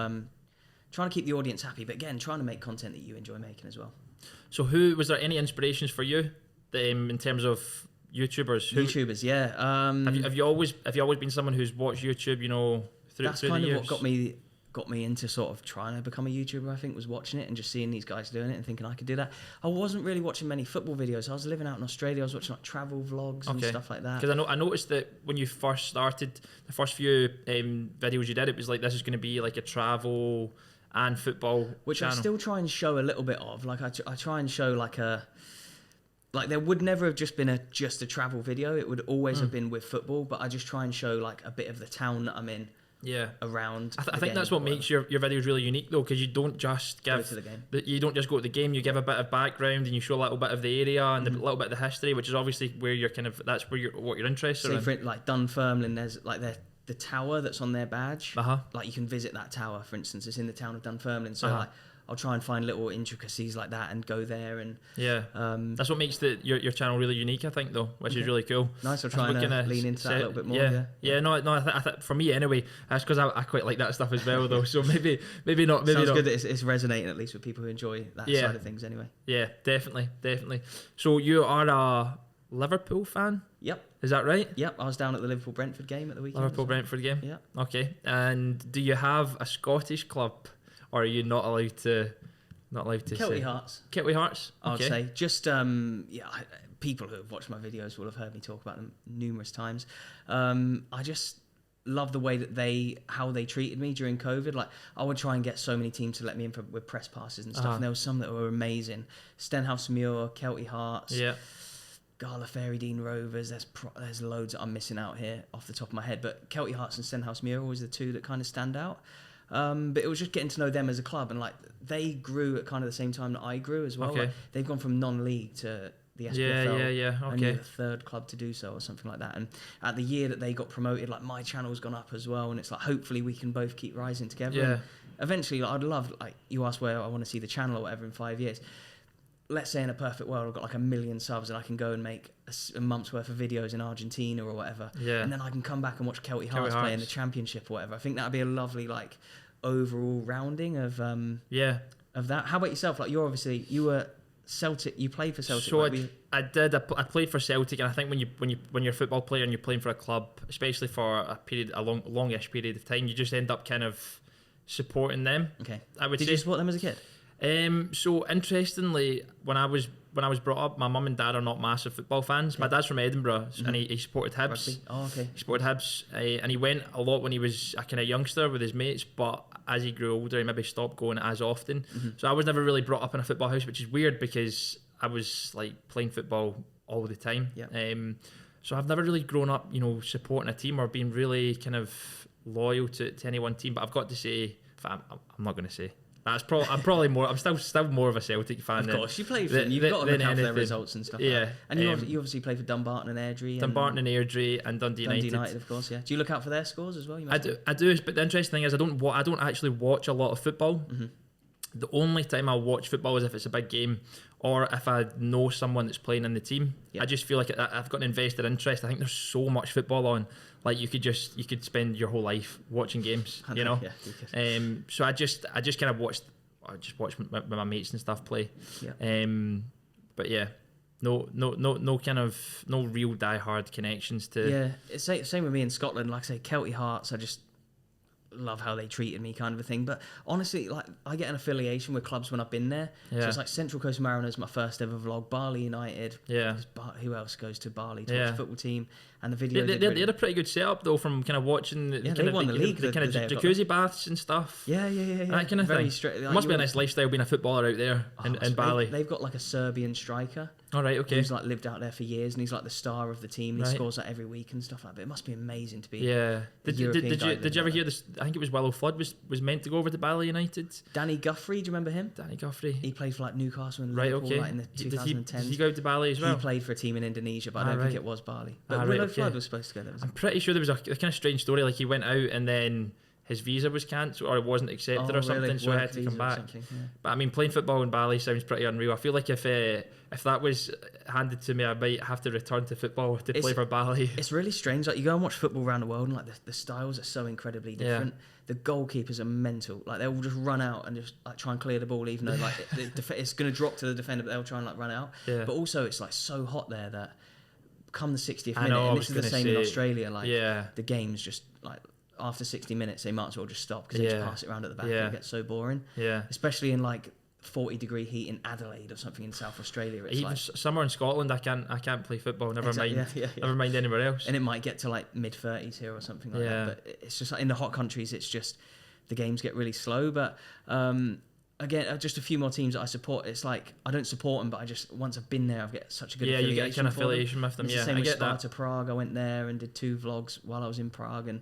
trying to keep the audience happy, but again, trying to make content that you enjoy making as well. So was there any inspirations for you in terms of YouTubers? YouTubers, have you always been someone who's watched YouTube, you know, through that's through kind the of years? what got me into sort of trying to become a YouTuber. I think was watching it and just seeing these guys doing it and thinking I could do that. I wasn't really watching many football videos. I was living out in Australia. I was watching like travel vlogs and stuff like that. Because I noticed that when you first started, the first few videos you did, it was like, this is going to be like a travel and football which channel. I still try and show a little bit of. Like I try and show like there would never have just been just a travel video. It would always have been with football, but I just try and show like a bit of the town that I'm in. Around. I think that's what makes your videos really unique, though, because you don't just go to the game. You don't just go to the game. You give a bit of background and you show a little bit of the area and a little bit of the history, which is obviously where you're what you're interested in. For it, like Dunfermline, there's like the tower that's on their badge. Like you can visit that tower, for instance. It's in the town of Dunfermline. So like I'll try and find little intricacies like that and go there and that's what makes your channel really unique, I think, though, which is really cool. Nice. I'll try and lean into that a little bit more. I think for me anyway, that's because I quite like that stuff as well, though. So maybe not. Sounds good that it's resonating at least with people who enjoy that side of things anyway. Yeah, definitely. So you are a Liverpool fan? Yep. Is that right? Yep. I was down at the Liverpool-Brentford game at the weekend. Liverpool-Brentford game? Yeah. Okay. And do you have a Scottish club? Or are you not allowed to Kelty Hearts. Kelty Hearts? Okay. I'd say. Just, people who have watched my videos will have heard me talk about them numerous times. I just love the way how they treated me during COVID. Like, I would try and get so many teams to let me in with press passes and stuff. And there were some that were amazing. Stenhousemuir, Kelty Hearts. Yeah. Gala Fairydean Rovers. There's loads that I'm missing out here off the top of my head. But Kelty Hearts and Stenhousemuir are always the two that kind of stand out. But it was just getting to know them as a club, and like they grew at kind of the same time that I grew as well. Okay. Like, they've gone from non-league to the SPFL. Yeah. Only Okay. the third club to do so or something like that. And at the year that they got promoted, like my channel's gone up as well. And it's like, hopefully we can both keep rising together. Yeah. And eventually, like, I'd love, like you asked where I want to see the channel or whatever in 5 years. Let's say in a perfect world, I've got like 1 million subs and I can go and make a month's worth of videos in Argentina or whatever. Yeah. And then I can come back and watch Kelty Hearts play in the championship or whatever. I think that'd be a lovely, like, overall rounding of that. How about yourself? Like, you were Celtic. You played for Celtic. So right? I did. I played for Celtic, and I think when you're a football player and you're playing for a club, especially for a longish period of time, you just end up kind of supporting them. Okay. I would Did say. you support them as a kid? So interestingly, when I was brought up, my mum and dad are not massive football fans. Okay. My dad's from Edinburgh, and he supported Hibs. Rugby. Oh, okay. He supported Hibs, and he went a lot when he was a kind of youngster with his mates. But as he grew older, he maybe stopped going as often. So I was never really brought up in a football house, which is weird because I was like playing football all the time. Yeah. So I've never really grown up, supporting a team or being really kind of loyal to any one team. But I've got to say, I'm not going to say. I'm probably more. I'm still more of a Celtic fan. Of course, you play for them. You've got to look out for their results and stuff. Yeah, like that. And you obviously play for Dumbarton and Airdrie. Airdrie, and Dundee United. Of course. Yeah. Do you look out for their scores as well? I do. But the interesting thing is, I don't actually watch a lot of football. The only time I'll watch football is if it's a big game, or if I know someone that's playing in the team. Yeah. I just feel like I've got an invested interest. I think there's so much football on. Like you could spend your whole life watching games, Yeah, so I just kind of watch with my mates and stuff play. Yeah. But yeah, no real die-hard connections to. Yeah, it's same with me in Scotland. Like I say, Kelty Hearts, I just love how they treated me, kind of a thing. But honestly, like I get an affiliation with clubs when I've been there. Yeah. So it's like Central Coast Mariners, my first ever vlog. Barley United. Yeah. Who else goes to Barley to watch the football team? And the video. They had a pretty good setup though, from kind of watching they won the league. The kind of jacuzzi baths and stuff. Yeah. That kind of Very thing. straight. It must be a nice lifestyle being a footballer out there in Bali. They've got like a Serbian striker. All right, okay. Who's like lived out there for years, and he's like the star of the team. He scores like every week and stuff like that. But it must be amazing to be. Yeah. Did you ever hear this? I think it was Willow Flood was meant to go over to Bali United. Danny Guthrie, do you remember him? Danny Guthrie. He played for like Newcastle and Liverpool, like in the 2010s. Did he go to Bali as well? He played for a team in Indonesia, but I don't think it was Bali. But Willow Flood was supposed to go there. I'm pretty sure there was a kind of strange story. Like he went out and then his visa was cancelled or it wasn't accepted or something, so he had to come back. Yeah. But I mean, playing football in Bali sounds pretty unreal. I feel like if that was handed to me, I might have to return to football to play for Bali. It's really strange. Like you go and watch football around the world, and like the styles are so incredibly different. Yeah. The goalkeepers are mental. Like they'll just run out and just like try and clear the ball, even though like it's going to drop to the defender, but they'll try and like run out. Yeah. But also, it's like so hot there that come the 60th minute, and this is the same in Australia. Like the game's just like. After 60 minutes, they might as well just stop because they just pass it around at the back and it gets so boring. Yeah. Especially in like 40-degree heat in Adelaide or something in South Australia. It's even somewhere in Scotland, I can't play football. Never mind. Never mind anywhere else. And it might get to like mid-30s here or something like that. But it's just like in the hot countries, it's just the games get really slow. But again, just a few more teams that I support. It's like I don't support them, but I just once I've been there, I've get such a good affiliation. You get kind of affiliation with them. It's the same with Sparta Prague. I went there and did 2 vlogs while I was in Prague and.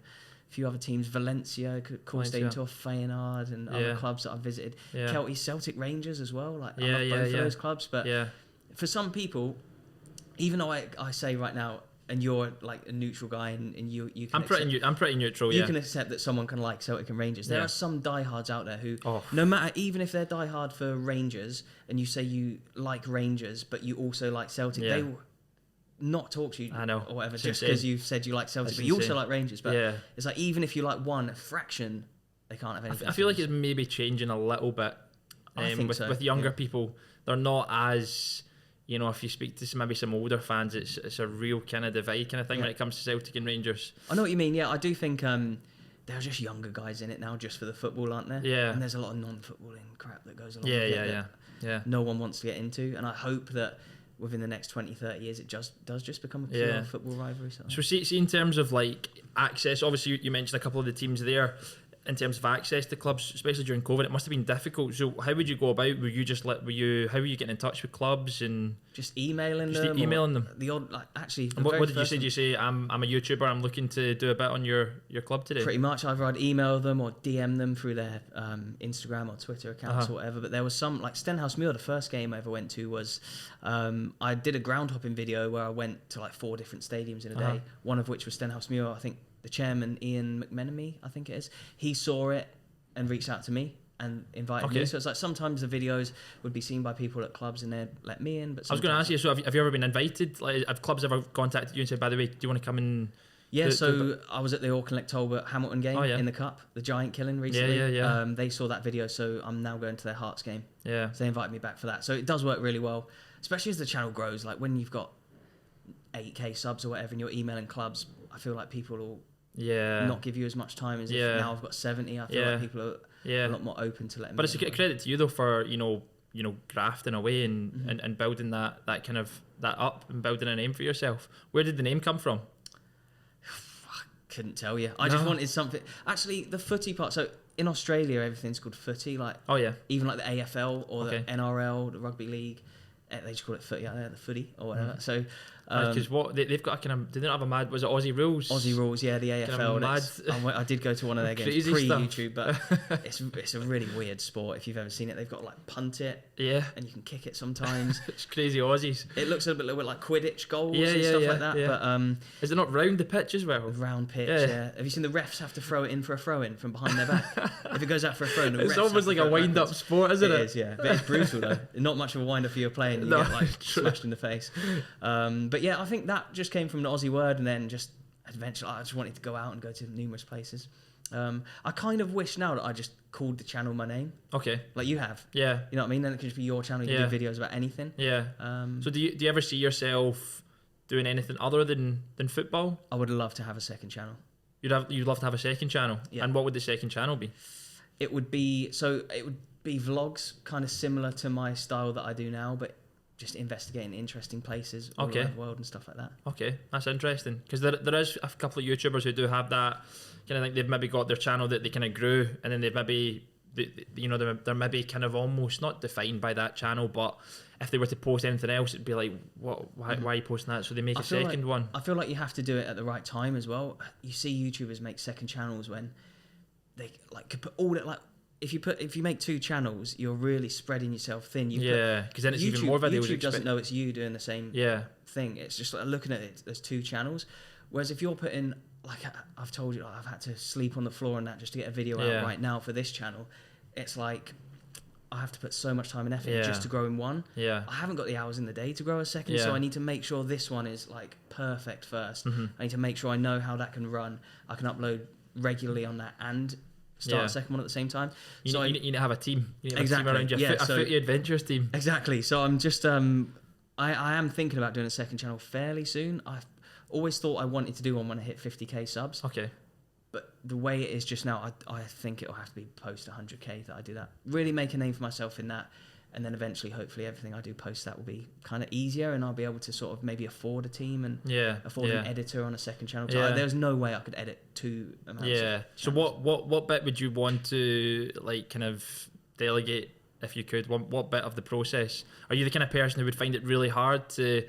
Few other teams, Valencia, cool stadium tour, Feyenoord, and other clubs that I've visited. Kelty, Celtic, Rangers as well. Like I love both of those clubs. But for some people, even though I say right now, and you're like a neutral guy, and you can I'm pretty neutral. You can accept that someone can like Celtic and Rangers. There are some diehards out there who, no matter, even if they're diehard for Rangers, and you say you like Rangers, but you also like Celtic, they will not talk to you or whatever just because you've said you like Celtic, but you also like Rangers. But it's like even if you like one fraction, they can't have anything. I feel like it's maybe changing a little bit with younger people. They're not as if you speak to maybe some older fans, it's a real kind of divide kind of thing when it comes to Celtic and Rangers. I know what you mean. I do think there are just younger guys in it now just for the football, aren't there? And there's a lot of non-footballing crap that goes along with it that no one wants to get into, and I hope that within the next 20-30 years it does just become a pure football rivalry. So see in terms of like access, obviously you mentioned a couple of the teams there. in terms of access to clubs, especially during COVID, it must have been difficult. So how would you go about? Were you just how were you getting in touch with clubs and just emailing them? The odd, like, actually. And what did you say? Did you say I'm a YouTuber, I'm looking to do a bit on your club today? Pretty much. Either I'd email them or DM them through their Instagram or Twitter accounts or whatever. But there was some, like Stenhouse Muir, the first game I ever went to was, I did a ground hopping video where I went to like 4 different stadiums in a day, one of which was Stenhouse Muir. I think the chairman, Ian McMenemy, I think it is, he saw it and reached out to me and invited me. So it's like sometimes the videos would be seen by people at clubs and they'd let me in. But I was going to ask you, so have you ever been invited? Like, have clubs ever contacted you and said, by the way, do you want to come and... Yeah, I was at the Auckland Talbot Hamilton game in the Cup, the Giant Killing recently. They saw that video, so I'm now going to their Hearts game. Yeah. So they invited me back for that. So it does work really well, especially as the channel grows. Like when you've got 8K subs or whatever and you're emailing clubs, I feel like people will not give you as much time as if now I've got 70. I feel like people are a lot more open to letting me. But it's a credit to you though for, you know, grafting away and building that kind of that up and building a name for yourself. Where did the name come from? Couldn't tell you. I just wanted something. Actually, the footy part. So in Australia, everything's called footy. Like even like the AFL or the NRL, the rugby league, they just call it footy out there, the footy or whatever. So because what they've got a kind of, they didn't have a mad, was it Aussie rules? Aussie rules, yeah, the AFL. Kind of I did go to one of their games pre-YouTube, but it's a really weird sport. If you've ever seen it, they've got like punt it, and you can kick it sometimes. It's crazy Aussies. It looks a little bit like Quidditch goals and stuff like that. Yeah. But is it not round the pitch as well? Round pitch, yeah. Have you seen the refs have to throw it in for a throw-in from behind their back? If it goes out for a throw-in, it's almost like a wind-up sport, isn't it? It is, yeah. But it's brutal though. Not much of a wind-up for your playing. You get like smashed in the face. But yeah, I think that just came from the Aussie word, and then just eventually I just wanted to go out and go to numerous places. I kind of wish now that I just called the channel my name. Okay. Like you have. Yeah. You know what I mean? Then it could just be your channel. You do videos about anything. Yeah. So do you ever see yourself doing anything other than football? I would love to have a second channel. You'd love to have a second channel. Yeah. And what would the second channel be? It would be vlogs, kind of similar to my style that I do now, but just investigating interesting places all over the world and stuff like that. Okay, that's interesting, because there is a couple of YouTubers who do have that kind of thing. They've maybe got their channel that they kind of grew, and then they've maybe they're maybe kind of almost not defined by that channel, but if they were to post anything else, it'd be like, why are you posting that? So they make a second one. I feel like you have to do it at the right time as well. You see YouTubers make second channels when they like could put all that, like if you make 2 channels, you're really spreading yourself thin. Because then it's YouTube, even more videos. YouTube doesn't know it's you doing the same thing. It's just like looking at it, there's 2 channels. Whereas if you're putting, like I've told you, like, I've had to sleep on the floor and that just to get a video out right now for this channel. It's like I have to put so much time and effort just to grow in one. Yeah. I haven't got the hours in the day to grow a second, so I need to make sure this one is like perfect first. I need to make sure I know how that can run. I can upload regularly on that and start a second one at the same time. You need to have a team. You need to have a team around you. A Footy Adventures team. Exactly. So I'm just I am thinking about doing a second channel fairly soon. I've always thought I wanted to do one when I hit 50k subs. Okay. But the way it is just now, I think it'll have to be post 100k that I do that. Really make a name for myself in that. And then eventually, hopefully, everything I do post that will be kind of easier, and I'll be able to sort of maybe afford a team and afford an editor on a second channel. There's no way I could edit 2 amounts. Yeah. So what bit would you want to like kind of delegate if you could? What bit of the process? Are you the kind of person who would find it really hard to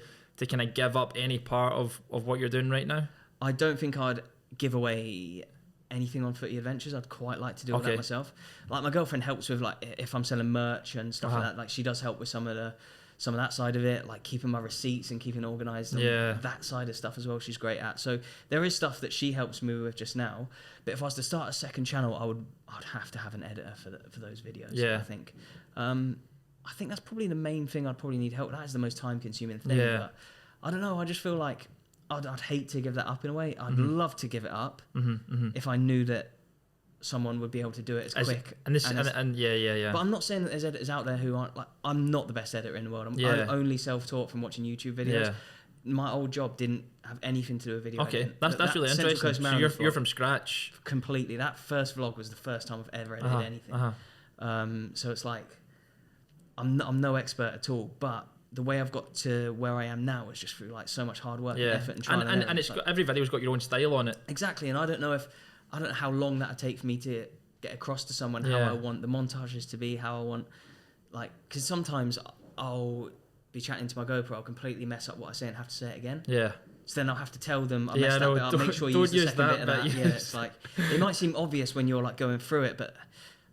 kind of give up any part of what you're doing right now? I don't think I'd give away anything on Footy Adventures. I'd quite like to do all that myself. Like my girlfriend helps with like if I'm selling merch and stuff like that. Like she does help with some of that side of it, like keeping my receipts and keeping organised and that side of stuff as well. She's great at. So there is stuff that she helps me with just now. But if I was to start a second channel, I'd have to have an editor for those videos. Yeah, I think that's probably the main thing I'd probably need help. That is the most time consuming thing. Yeah. But I don't know. I just feel like I'd hate to give that up in a way. I'd love to give it up if I knew that someone would be able to do it as quick. But I'm not saying that there's editors out there who aren't like. I'm not the best editor in the world. I'm only self-taught from watching YouTube videos. Yeah. My old job didn't have anything to do with video. Okay, that's really interesting. So you're from scratch completely. That first vlog was the first time I've ever edited anything. So it's like I'm no expert at all, but the way I've got to where I am now is just through like so much hard work and effort and trying and it's got, every video's got your own style on it. Exactly, and I don't know how long that'd take for me to get across to someone how I want the montages to be, how I want, like, because sometimes I'll be chatting to my GoPro, I'll completely mess up what I say and have to say it again. Yeah. So then I'll have to tell them I messed that bit up, make sure you use the second bit of that. Yeah, it's like, it might seem obvious when you're like going through it, but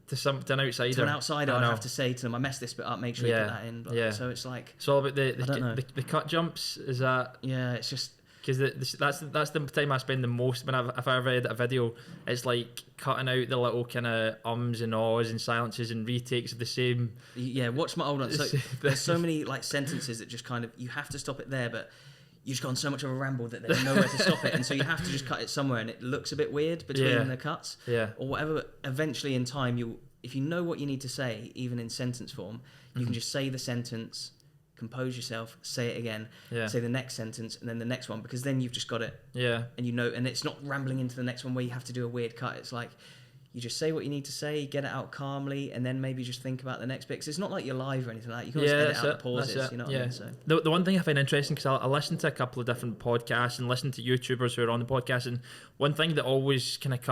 to an outsider, I'd have to say to them, I messed this bit up, make sure you put that in. But, so it's like, it's all about the cut jumps. Is that? Yeah, it's just because that's the time I spend the most when if I ever edit a video. It's like cutting out the little kind of ums and ahs and silences and retakes of the same. Yeah, watch my old one. So there's so many like sentences that just kind of, you have to stop it there, but you've just gone so much of a ramble that there's nowhere to stop it, and so you have to just cut it somewhere, and it looks a bit weird between the cuts, or whatever. But eventually, in time, if you know what you need to say, even in sentence form, you can just say the sentence, compose yourself, say it again, say the next sentence, and then the next one, because then you've just got it. Yeah. And you know, and it's not rambling into the next one where you have to do a weird cut. It's like, you just say what you need to say, get it out calmly, and then maybe just think about the next bit. Because it's not like you're live or anything like that. You can always edit out the pauses, you know what I mean? So. The one thing I find interesting, because I listen to a couple of different podcasts and listen to YouTubers who are on the podcast, and one thing that always kind of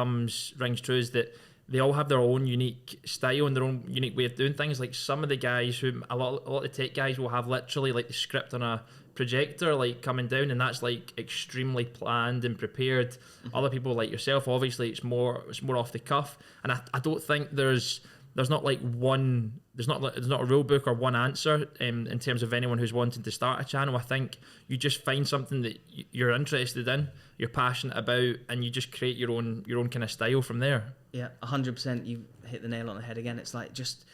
rings true is that they all have their own unique style and their own unique way of doing things. Like some of the guys a lot of the tech guys will have literally like the script on a projector like coming down, and that's like extremely planned and prepared. Other people like yourself, obviously it's more off the cuff, and I don't think there's not like there's not a rule book or one answer in terms of anyone who's wanting to start a channel. I think you just find something that you're interested in, you're passionate about, and you just create your own kind of style from there. Yeah, 100%. You hit the nail on the head again. It's like just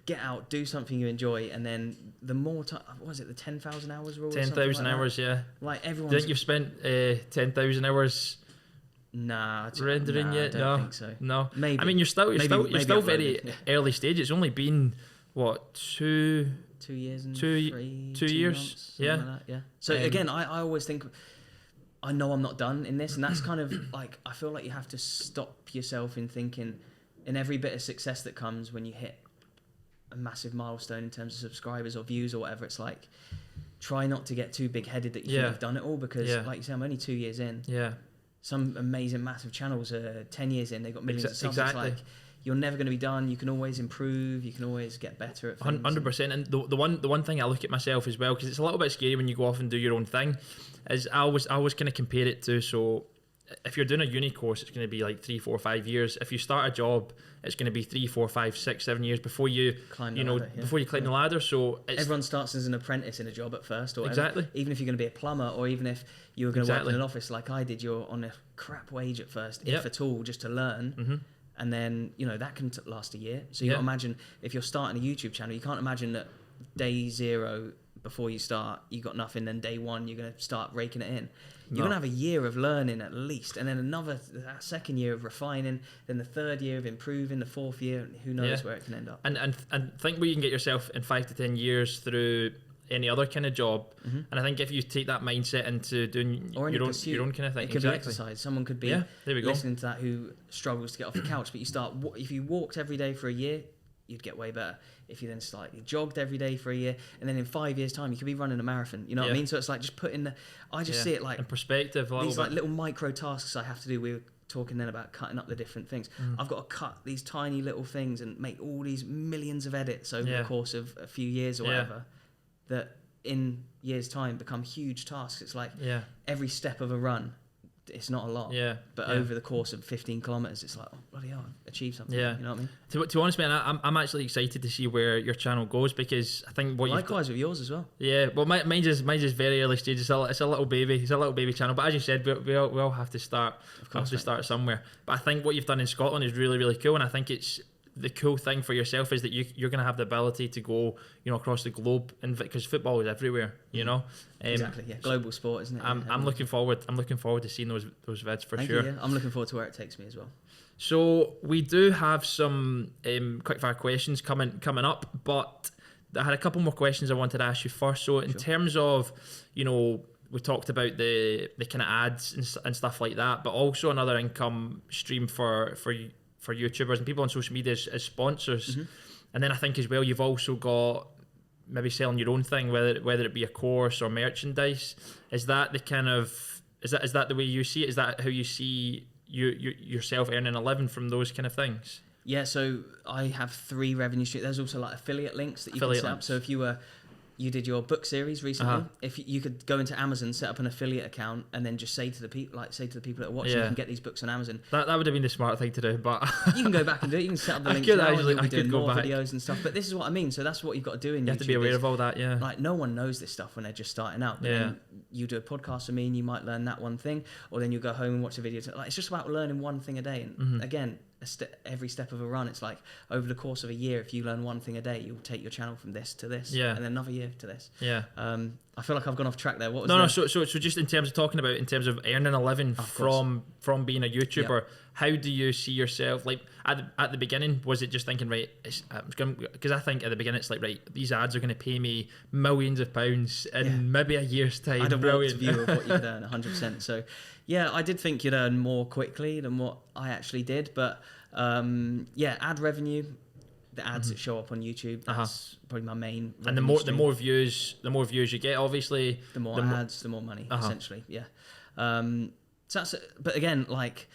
get out, do something you enjoy, and then the more time, what was it, the 10,000 hours rule? 10,000 hours, yeah. Like everyone. Think you've spent 10,000 hours rendering yet? I don't think so. No, maybe. I mean, you're still very early stage. It's only been what 2 years and 2 years, months, like that, yeah. So again, I always think, I know I'm not done in this, and that's kind of like, I feel like you have to stop yourself in thinking, in every bit of success that comes when you hit a massive milestone in terms of subscribers or views or whatever, it's like, try not to get too big-headed that you think you've done it all, because like you say, I'm only 2 years in. Yeah. Some amazing massive channels are 10 years in, they've got millions of subs. Exactly. It's like, you're never going to be done. You can always improve. You can always get better at things. 100%. And the one thing I look at myself as well, because it's a little bit scary when you go off and do your own thing, is I always kind of compare it to, so if you're doing a uni course, it's going to be like 3, 4, 5 years. If you start a job, it's going to be 3, 4, 5, 6, 7 years before you climb the ladder. Before you climb the ladder. So everyone starts as an apprentice in a job at first, or exactly. Even if you're going to be a plumber, or even if you were going to work in an office like I did, you're on a crap wage at first, if at all, just to learn. Mm-hmm. And then, that can last a year. So you got to imagine, if you're starting a YouTube channel, you can't imagine that day 0 before you start, you got nothing, then day 1 you're going to start raking it in. You're going to have a year of learning at least, and then that second year of refining, then the third year of improving, the fourth year, who knows where it can end up. And think where you can get yourself in 5 to 10 years through any other kind of job. Mm-hmm. And I think if you take that mindset into doing your own kind of thing, it could be exercise. Someone could be listening to that who struggles to get off the couch, but if you walked every day for a year, you'd get way better. If you then slightly jogged every day for a year, and then in 5 years' time, you could be running a marathon. You know what I mean? So it's like just I just see it like in perspective. These like little micro tasks I have to do. We were talking then about cutting up the different things. I've got to cut these tiny little things and make all these millions of edits over the course of a few years or whatever, that in years' time become huge tasks. It's like every step of a run, it's not a lot. But over the course of 15 kilometers, it's like, oh, bloody hell, I've achieved something. You know what I mean? To be honest, man, I'm actually excited to see where your channel goes, because I think likewise with yours as well. Yeah, well, mine's just very early stage. It's a little baby. It's a little baby channel. But as you said, we all have to start. Start somewhere. But I think what you've done in Scotland is really, really cool, and I think it's the cool thing for yourself is that you're going to have the ability to go, across the globe, and because football is everywhere, Exactly, yeah. Global sport, isn't it? I'm looking forward to seeing those vids for sure. You, yeah. I'm looking forward to where it takes me as well. So we do have some quickfire questions coming up, but I had a couple more questions I wanted to ask you first. So in terms of, we talked about the kind of ads and stuff like that, but also another income stream for YouTubers and people on social media as sponsors. Mm-hmm. And then I think as well, you've also got maybe selling your own thing, whether it be a course or merchandise. Is that the kind of, is that the way you see it? Is that how you see yourself earning a living from those kind of things? Yeah, so I have 3 revenue streams. There's also like affiliate links that you can set up. So if you did your book series recently, if you could go into Amazon, set up an affiliate account, and then just say to the people, that are watching, you can get these books on Amazon. That would have been the smart thing to do, but you can go back and do it. You can set up the links now, and you'll be doing more videos and stuff. But this is what I mean. So that's what you've got to do in YouTube. You have to be aware of all that, yeah. Like, no one knows this stuff when they're just starting out. But then you do a podcast with me, and you might learn that one thing, or then you go home and watch a video. Like, it's just about learning one thing a day. And again, every step of a run, it's like over the course of a year, if you learn one thing a day, you'll take your channel from this to this, and then another year to this. I feel like I've gone off track there. What was so just in terms of earning a living from being a YouTuber, how do you see yourself? Like at the beginning, was it just thinking, right, because I think at the beginning it's like, right, these ads are going to pay me millions of pounds in maybe a year's time. I had a warped view of what you could earn, 100%. So yeah, I did think you'd earn more quickly than what I actually did, but ad revenue, the ads that show up on YouTube, that's probably my main. And the more views you get, obviously, the more ads, the more money, essentially. Yeah. So that's, but again, like,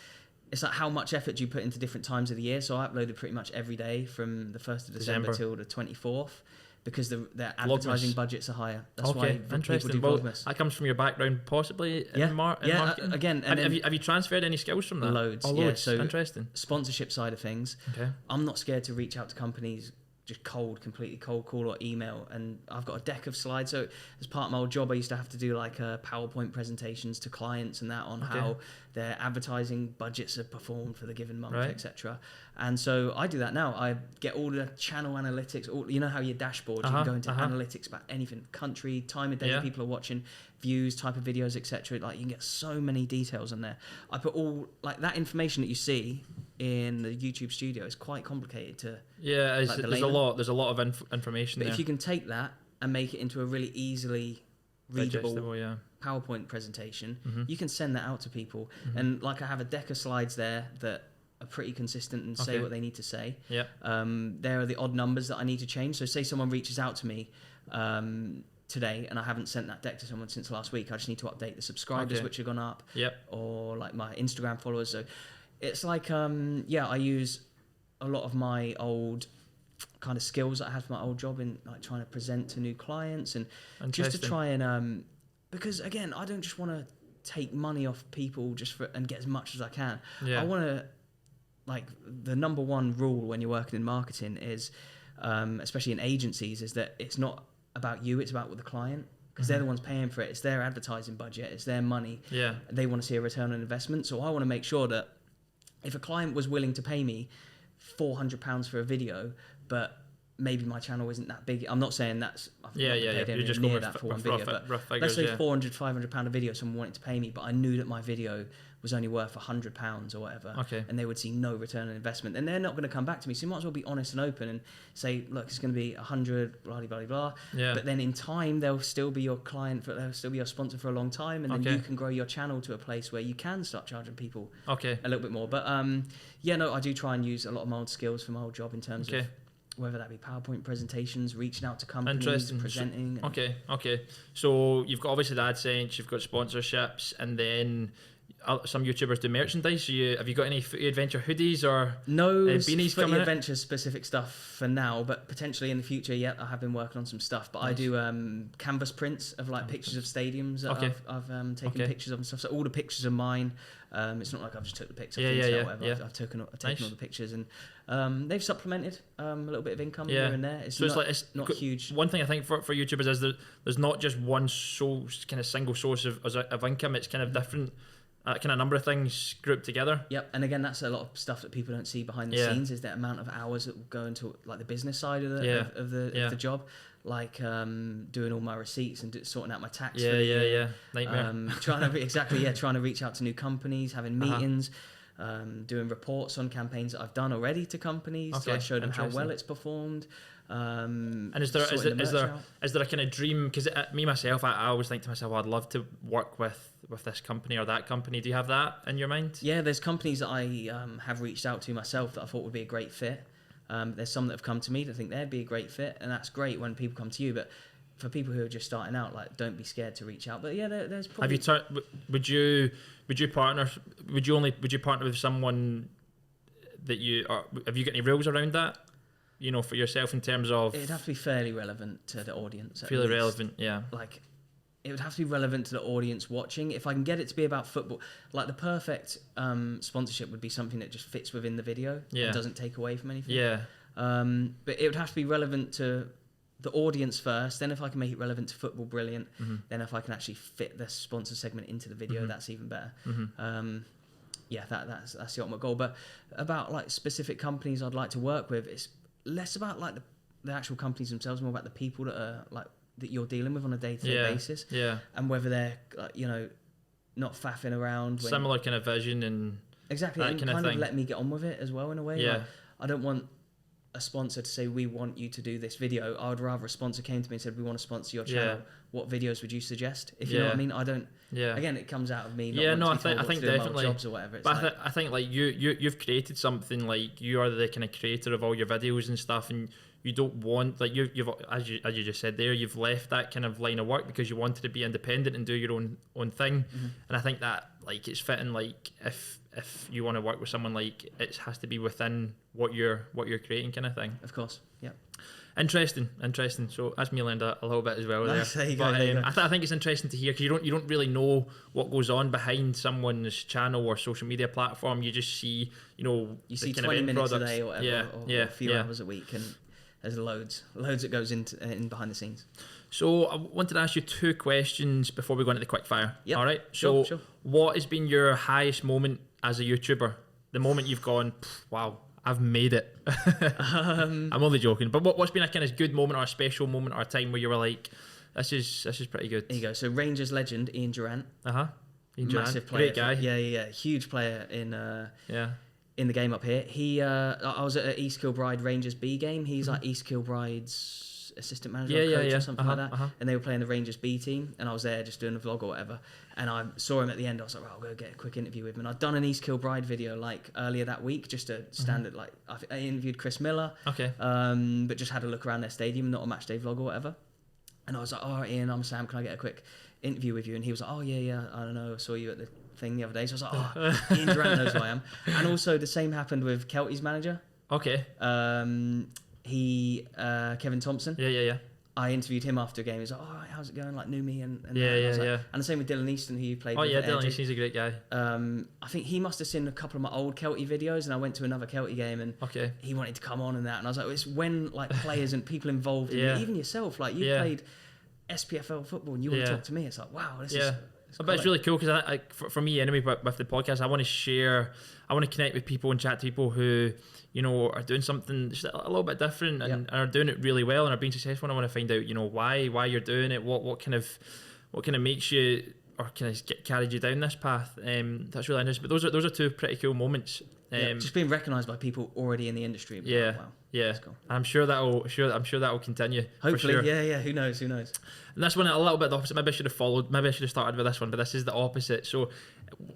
it's like how much effort do you put into different times of the year? So I uploaded pretty much every day from the 1st of December till the 24th. Because their advertising budgets are higher. That's why people do Vlogmas. That comes from your background, possibly in marketing. Again, have you transferred any skills from that? Loads. Loads. So interesting. Sponsorship side of things. Okay. I'm not scared to reach out to companies, just completely cold call or email. And I've got a deck of slides. So as part of my old job, I used to have to do like PowerPoint presentations to clients and that on how their advertising budgets are performed for the given month, etc. And so I do that now. I get all the channel analytics. You know how your dashboard, you can go into analytics about anything, country, time of day people are watching, views, type of videos, etc. Like, you can get so many details on there. I put all like that information that you see in the YouTube studio is quite complicated to. Yeah, there's a lot of information but there. If you can take that and make it into a really easily readable PowerPoint presentation, you can send that out to people. And like, I have a deck of slides there that are pretty consistent and say what they need to say. There are the odd numbers that I need to change. So say someone reaches out to me today and I haven't sent that deck to someone since last week, I just need to update the subscribers, which have gone up, or like my Instagram followers. So it's like I use a lot of my old kind of skills that I had from my old job in like trying to present to new clients and just to try and because again, I don't just want to take money off people and get as much as I can. I want to, like, the number one rule when you're working in marketing is, especially in agencies, is that it's not about you, it's about with the client, because they're the ones paying for it. It's their advertising budget, it's their money. They want to see a return on investment. So I want to make sure that if a client was willing to pay me £400 for a video, but maybe my channel isn't that big, I'm not saying that's you're just near going that for one rough, video, rough but figures, let's say £400-500 a video, someone wanted to pay me, but I knew that my video was only worth £100 or whatever, and they would see no return on investment, and they're not going to come back to me. So you might as well be honest and open and say, look, it's going to be 100, blah blah blah. But then in time, they'll still be your client, they'll still be your sponsor for a long time, and then you can grow your channel to a place where you can start charging people a little bit more. But I do try and use a lot of my old skills from my old job in terms of whether that be PowerPoint presentations, reaching out to companies, presenting. Okay. So you've got obviously the AdSense, you've got sponsorships, and then some YouTubers do merchandise. So have you got any Footy Adventure hoodies or beanies coming? Footy Adventure specific stuff for now, but potentially in the future. I have been working on some stuff. But I do canvas prints of like pictures of stadiums that I've taken pictures of and stuff. So all the pictures are mine. It's not like I've just took the picture. I've taken all the pictures, and they've supplemented a little bit of income here and there. It's not huge. One thing I think for YouTubers is there's not just one kind of single source of income. It's kind of different. Kind of number of things grouped together. Yep, and again, that's a lot of stuff that people don't see behind the scenes, is the amount of hours that will go into like the business side of the job, like doing all my receipts and sorting out my tax. Nightmare. Trying to reach out to new companies, having meetings, doing reports on campaigns that I've done already to companies to show them how well it's performed. And is there a kind of dream? Because me myself, I always think to myself, I'd love to work with this company or that company. Do you have that in your mind? Yeah, there's companies that I have reached out to myself that I thought would be a great fit. There's some that have come to me that think they'd be a great fit, and that's great when people come to you. But for people who are just starting out, like, don't be scared to reach out. But yeah, there's probably... Have you would you partner with someone that you are? Have you got any rules around that? You know, for yourself in terms of... It'd have to be fairly relevant to the audience. Fairly relevant, yeah. Like, it would have to be relevant to the audience watching. If I can get it to be about football, like the perfect sponsorship would be something that just fits within the video and doesn't take away from anything. Yeah. But it would have to be relevant to the audience first. Then if I can make it relevant to football, brilliant. Then if I can actually fit the sponsor segment into the video, that's even better. Yeah, that's the ultimate goal. But about like specific companies I'd like to work with, it's less about like the actual companies themselves, more about the people that are like that you're dealing with on a day-to-day basis. Yeah. And whether they're you know, not faffing around. Similar kind of vision and exactly, and kind of let me get on with it as well in a way. Yeah. Like, I don't want a sponsor to say, we want you to do this video. I would rather a sponsor came to me and said, we want to sponsor your channel. What videos would you suggest? If you know what I mean. I don't. Yeah. Again, it comes out of me. Not I think definitely. Jobs or whatever. It's but I think like you've created something, like you are the kind of creator of all your videos and stuff, and you don't want, like you've as you just said there, you've left that kind of line of work because you wanted to be independent and do your own thing. And I think that like it's fitting, like if you want to work with someone, like it has to be within what you're creating, kind of thing. Of course. Yeah. Interesting. So that's me learned a little bit as well. Nice, there you go. I think it's interesting to hear, because you don't really know what goes on behind someone's channel or social media platform. You just see, you see 20 minutes a day or whatever, or a few hours a week, and there's loads that goes in behind the scenes. So I wanted to ask you 2 questions before we go into the quick fire. Yep. All right. Sure. What has been your highest moment as a YouTuber? The moment you've gone, wow, I've made it. I'm only joking. But what's been a kind of good moment or a special moment or a time where you were like, this is pretty good? There you go. So Rangers legend Ian Durrant. Ian Durrant. Massive player. Great guy. Yeah. Huge player in the game up here. I was at an East Kilbride Rangers B game. He's like East Kilbride's assistant manager or coach or something like that. And they were playing the Rangers B team, and I was there just doing a vlog or whatever. And I saw him at the end. I was like, right, I'll go get a quick interview with him. And I'd done an East Kilbride video like earlier that week, just a standard, like I interviewed Chris Miller. Okay. But just had a look around their stadium, not a match day vlog or whatever. And I was like, all right, Ian, I'm Sam. Can I get a quick interview with you? And he was like, oh yeah. I don't know. I saw you at the thing the other day. So I was like, oh, Ian Durrant knows who I am. And also the same happened with Kelty's manager. Okay. Kevin Thompson. Yeah. I interviewed him after a game. He was like, all right, how's it going? Like, knew me. And yeah. And the same with Dylan Easton, who you played with. Oh, yeah, Dylan Easton's a great guy. I think he must have seen a couple of my old Kelty videos, and I went to another Kelty game, and he wanted to come on and that. And I was like, it's when, like, players and people involved, in it, even yourself, like, you played SPFL football, and you want to talk to me. It's like, wow, this is... But it's really cool, because for me anyway, with the podcast, I want to connect with people and chat to people who, are doing something just a little bit different and are doing it really well and are being successful. And I want to find out, why you're doing it, what kind of makes you or kind of carried you down this path. That's really interesting. But those are 2 pretty cool moments. Just being recognised by people already in the industry. Wow. Yeah, that's cool. I'm sure that'll continue. Hopefully, for sure. Yeah. Who knows? And this one a little bit the opposite. Maybe I should have started with this one, but this is the opposite. So,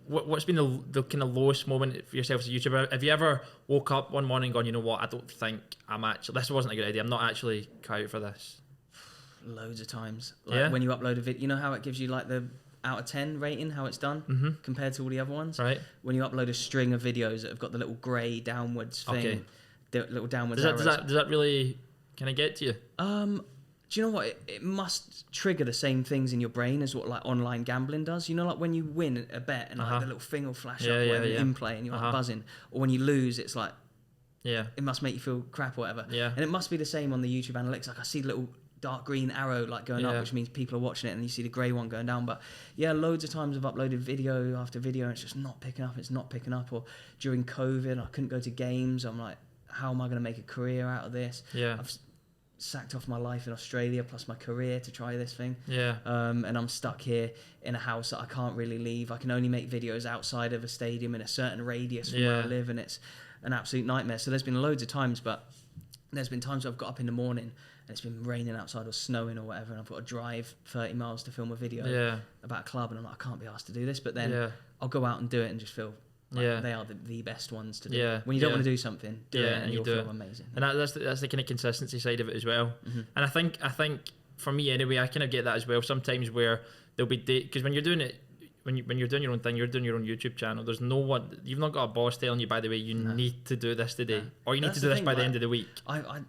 what's been the kind of lowest moment for yourself as a YouTuber? Have you ever woke up one morning and gone, you know what? I don't think this wasn't a good idea. I'm not actually cut out for this. Loads of times. Like when you upload a video, you know how it gives you like the out of 10 rating, how it's done compared to all the other ones. Right. When you upload a string of videos that have got the little grey downwards thing. Okay. The little downwards does that really kind of get to you? Do you know what? It must trigger the same things in your brain as what like online gambling does. You know, like when you win a bet and like the little thing will flash up in play and you're like buzzing. Or when you lose, it's like it must make you feel crap or whatever. Yeah. And it must be the same on the YouTube analytics. Like I see the little dark green arrow like going up, which means people are watching it, and you see the grey one going down. But loads of times I've uploaded video after video and it's just not picking up. Or during COVID, I couldn't go to games. I'm like, how am I going to make a career out of this? I've sacked off my life in Australia plus my career to try this thing. And I'm stuck here in a house that I can't really leave. I can only make videos outside of a stadium in a certain radius from where I live, and it's an absolute nightmare. So there's been loads of times, but there's been times where I've got up in the morning and it's been raining outside or snowing or whatever, and I've got to drive 30 miles to film a video about a club, and I'm like, I can't be asked to do this. But then I'll go out and do it and just feel like they are the best ones to do. When you don't want to do something, do it, and you'll feel amazing. And that's the kind of consistency side of it as well. And I think for me anyway, I kind of get that as well. Sometimes where there'll be because when you're doing it, when you're doing your own thing, you're doing your own YouTube channel. There's no one. You've not got a boss telling you, by the way, you need to do this today, or you need to do this by the end of the week. I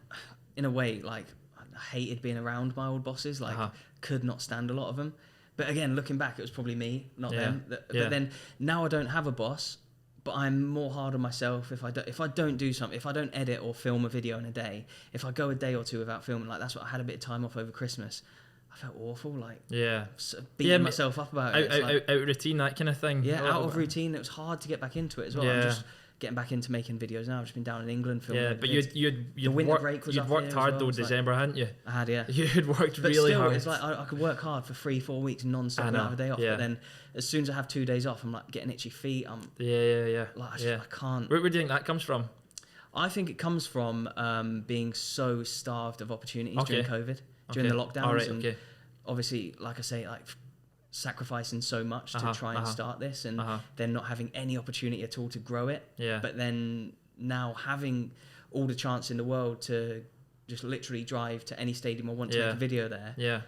in a way, like, I hated being around my old bosses. Like, could not stand a lot of them. But again, looking back, it was probably me, not them. But then now I don't have a boss, but I'm more hard on myself if I don't do something, if I don't edit or film a video in a day, if I go a day or two without filming, like that's what I had a bit of time off over Christmas. I felt awful, like beating myself up about it. Out of routine, that kind of thing. Yeah, out of routine. It was hard to get back into it as well. Yeah. I'm just getting back into making videos now. I've just been down in England filming. Yeah, but you'd worked hard though, December, hadn't you? I had, yeah. You'd worked really hard. It's like I could work hard for 3-4 weeks non-stop and have a day off. But then as soon as I have 2 days off, I'm like getting itchy feet. Like, I can't. Where do you think that comes from? I think it comes from being so starved of opportunities during COVID, during the lockdowns. Obviously, like I say, like sacrificing so much to try and start this, and then not having any opportunity at all to grow it. But then now having all the chance in the world to just literally drive to any stadium I want to make a video there.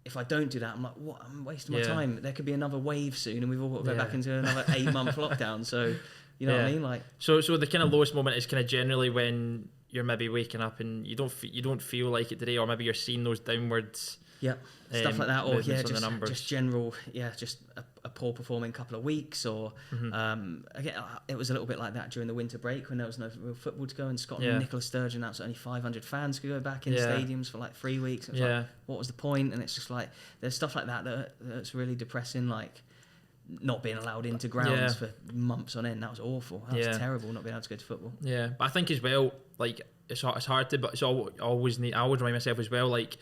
If I don't do that, I'm like, what? I'm wasting my time. There could be another wave soon, and we've all got to go back into another 8-month lockdown. So, you know what I mean? Like, so the kind of lowest moment is kind of generally when you're maybe waking up and you don't feel like it today, or maybe you're seeing those downwards. Stuff like that, or just general, just a poor performing couple of weeks, or again, it was a little bit like that during the winter break when there was no real football to go, and Scotland and Nicola Sturgeon announced that only 500 fans could go back in stadiums for like 3 weeks. It was like, what was the point? And it's just like there's stuff like that's really depressing, like not being allowed into grounds for months on end. That was awful. That was terrible, not being able to go to football. Yeah, but I think as well, like it's hard to, but I always remind myself as well, like,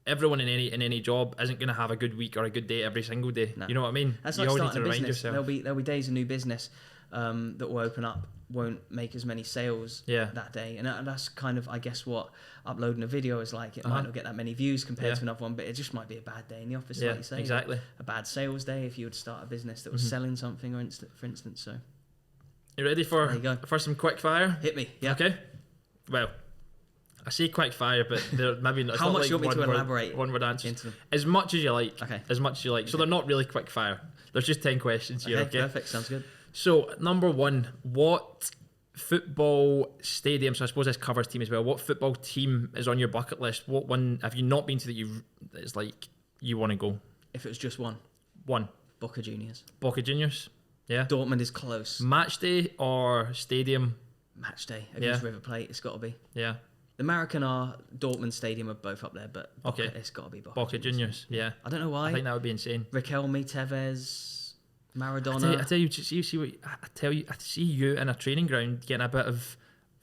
everyone in any job isn't going to have a good week or a good day every single day. No. You know what I mean? That's like starting a business. There'll be days of new business that will open up, won't make as many sales that day, and that's kind of, I guess, what uploading a video is like. It might not get that many views compared to another one, but it just might be a bad day in the office, like you say. Exactly. A bad sales day if you would start a business that was selling something, for instance. So, you ready for some quick fire? Hit me. Yeah. Okay. Well, I say quick fire, but they're maybe not. How much like do you want me to elaborate? One word answers. As much as you like. Okay. As much as you like. So they're not really quick fire. There's just 10 questions here. Okay. Perfect. Sounds good. So number one, what football stadium? So I suppose this covers team as well. What football team is on your bucket list? What one have you not been to that it's like you want to go? If it was just one. Boca Juniors. Boca Juniors. Yeah. Dortmund is close. Match day or stadium? Match day against River Plate. It's got to be. Yeah. The Maracanã, Dortmund Stadium are both up there, but it's got to be Boca Juniors. Yeah. I don't know why. I think that would be insane. Riquelme, Tevez, Maradona. I see you in a training ground getting a bit of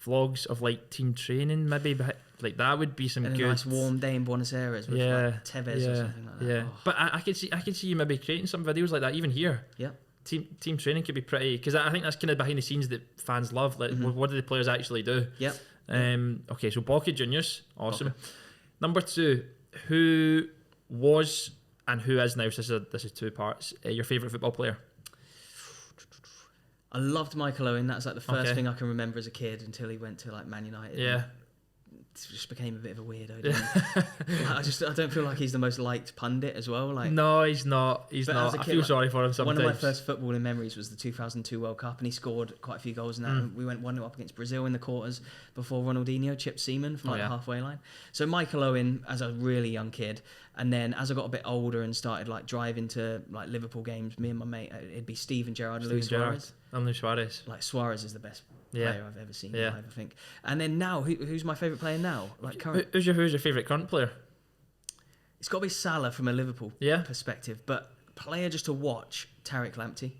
vlogs of like team training, maybe, like that would be some and good. A nice warm day in Buenos Aires with like Tevez or something like that. Yeah, but I could see you maybe creating some videos like that even here. Yeah. Team training could be pretty, because I think that's kind of behind the scenes that fans love. Like, what do the players actually do? Yep. Okay, so Boca Juniors, awesome. Okay. Number two, who was and who is now? So this is 2 parts. Your favourite football player? I loved Michael Owen. That's like the first thing I can remember as a kid until he went to like Man United. Yeah. It just became a bit of a weirdo. I don't feel like he's the most liked pundit as well. Like, no, he's not. He's not. I feel sorry for him sometimes. One of my first footballing memories was the 2002 World Cup, and he scored quite a few goals in that. And we went 1-0 up against Brazil in the quarters before Ronaldinho chipped Seaman from the halfway line. So Michael Owen as a really young kid, and then as I got a bit older and started like driving to like Liverpool games, me and my mate, it'd be Steven Gerrard and Luis Suarez. And Luis Suarez. Like Suarez is the best player I've ever seen live, I think. And then now, who's my favourite player now? Like current. Who's your favourite current player? It's got to be Salah from a Liverpool perspective, but player just to watch, Tariq Lamptey.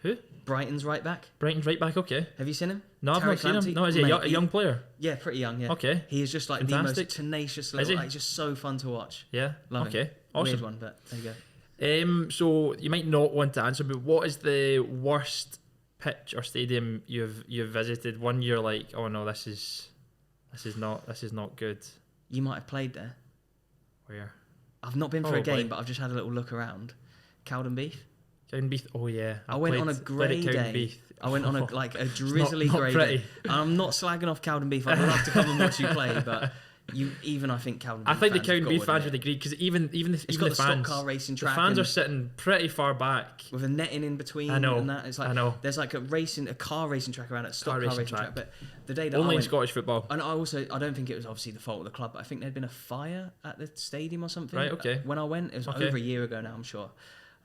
Who? Brighton's right back. Okay. Have you seen him? No, I've not seen him. No, is he a young player? Yeah, pretty young, yeah. Okay. He is just like fantastic. The most tenacious little, like, just so fun to watch. Yeah. Love okay. Him. Awesome. Weird one, but there you go. So you might not want to answer, but what is the worst pitch or stadium you've visited? One year, like, oh no, this is not good. You might have played there. Where? I've not been for a game, but I've just had a little look around. Cowdenbeath. Cowdenbeath. Oh yeah. I went on a grey day. I went on a drizzly grey day. I'm not slagging off Cowdenbeath. I'd love to come and watch you play, but I think Calvin. I think the fans have Calvin got B to fans admit, would agree, because even the it's got the stock fans, car racing the track. fans and are sitting pretty far back with a netting in between. I know. And that. It's like, I know. there's like a car racing track around it, stock car racing track. But the day that Only I in went, Scottish football. and I don't think it was obviously the fault of the club, but I think there'd been a fire at the stadium or something. Right, okay. When I went, it was Okay. over a year ago now, I'm sure.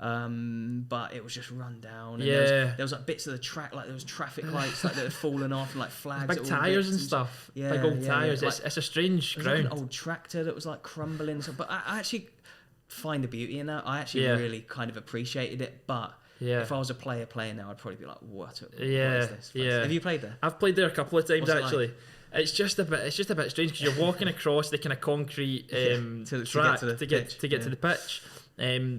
But it was just run down. And Yeah. there was like bits of the track, like there was traffic lights like that had fallen off, and like flags. Big at all tyres bits and stuff. Yeah, Big old yeah, tyres. yeah. It's a strange There was ground. like an old tractor that was like crumbling. But I actually find the beauty in that. I actually Yeah. really kind of appreciated it. But Yeah. if I was a player playing now, I'd probably be like, what is this? Yeah. Have you played there? I've played there a couple of times What's it actually. It's just a bit strange, because you're walking across the kind of concrete track to get to the pitch.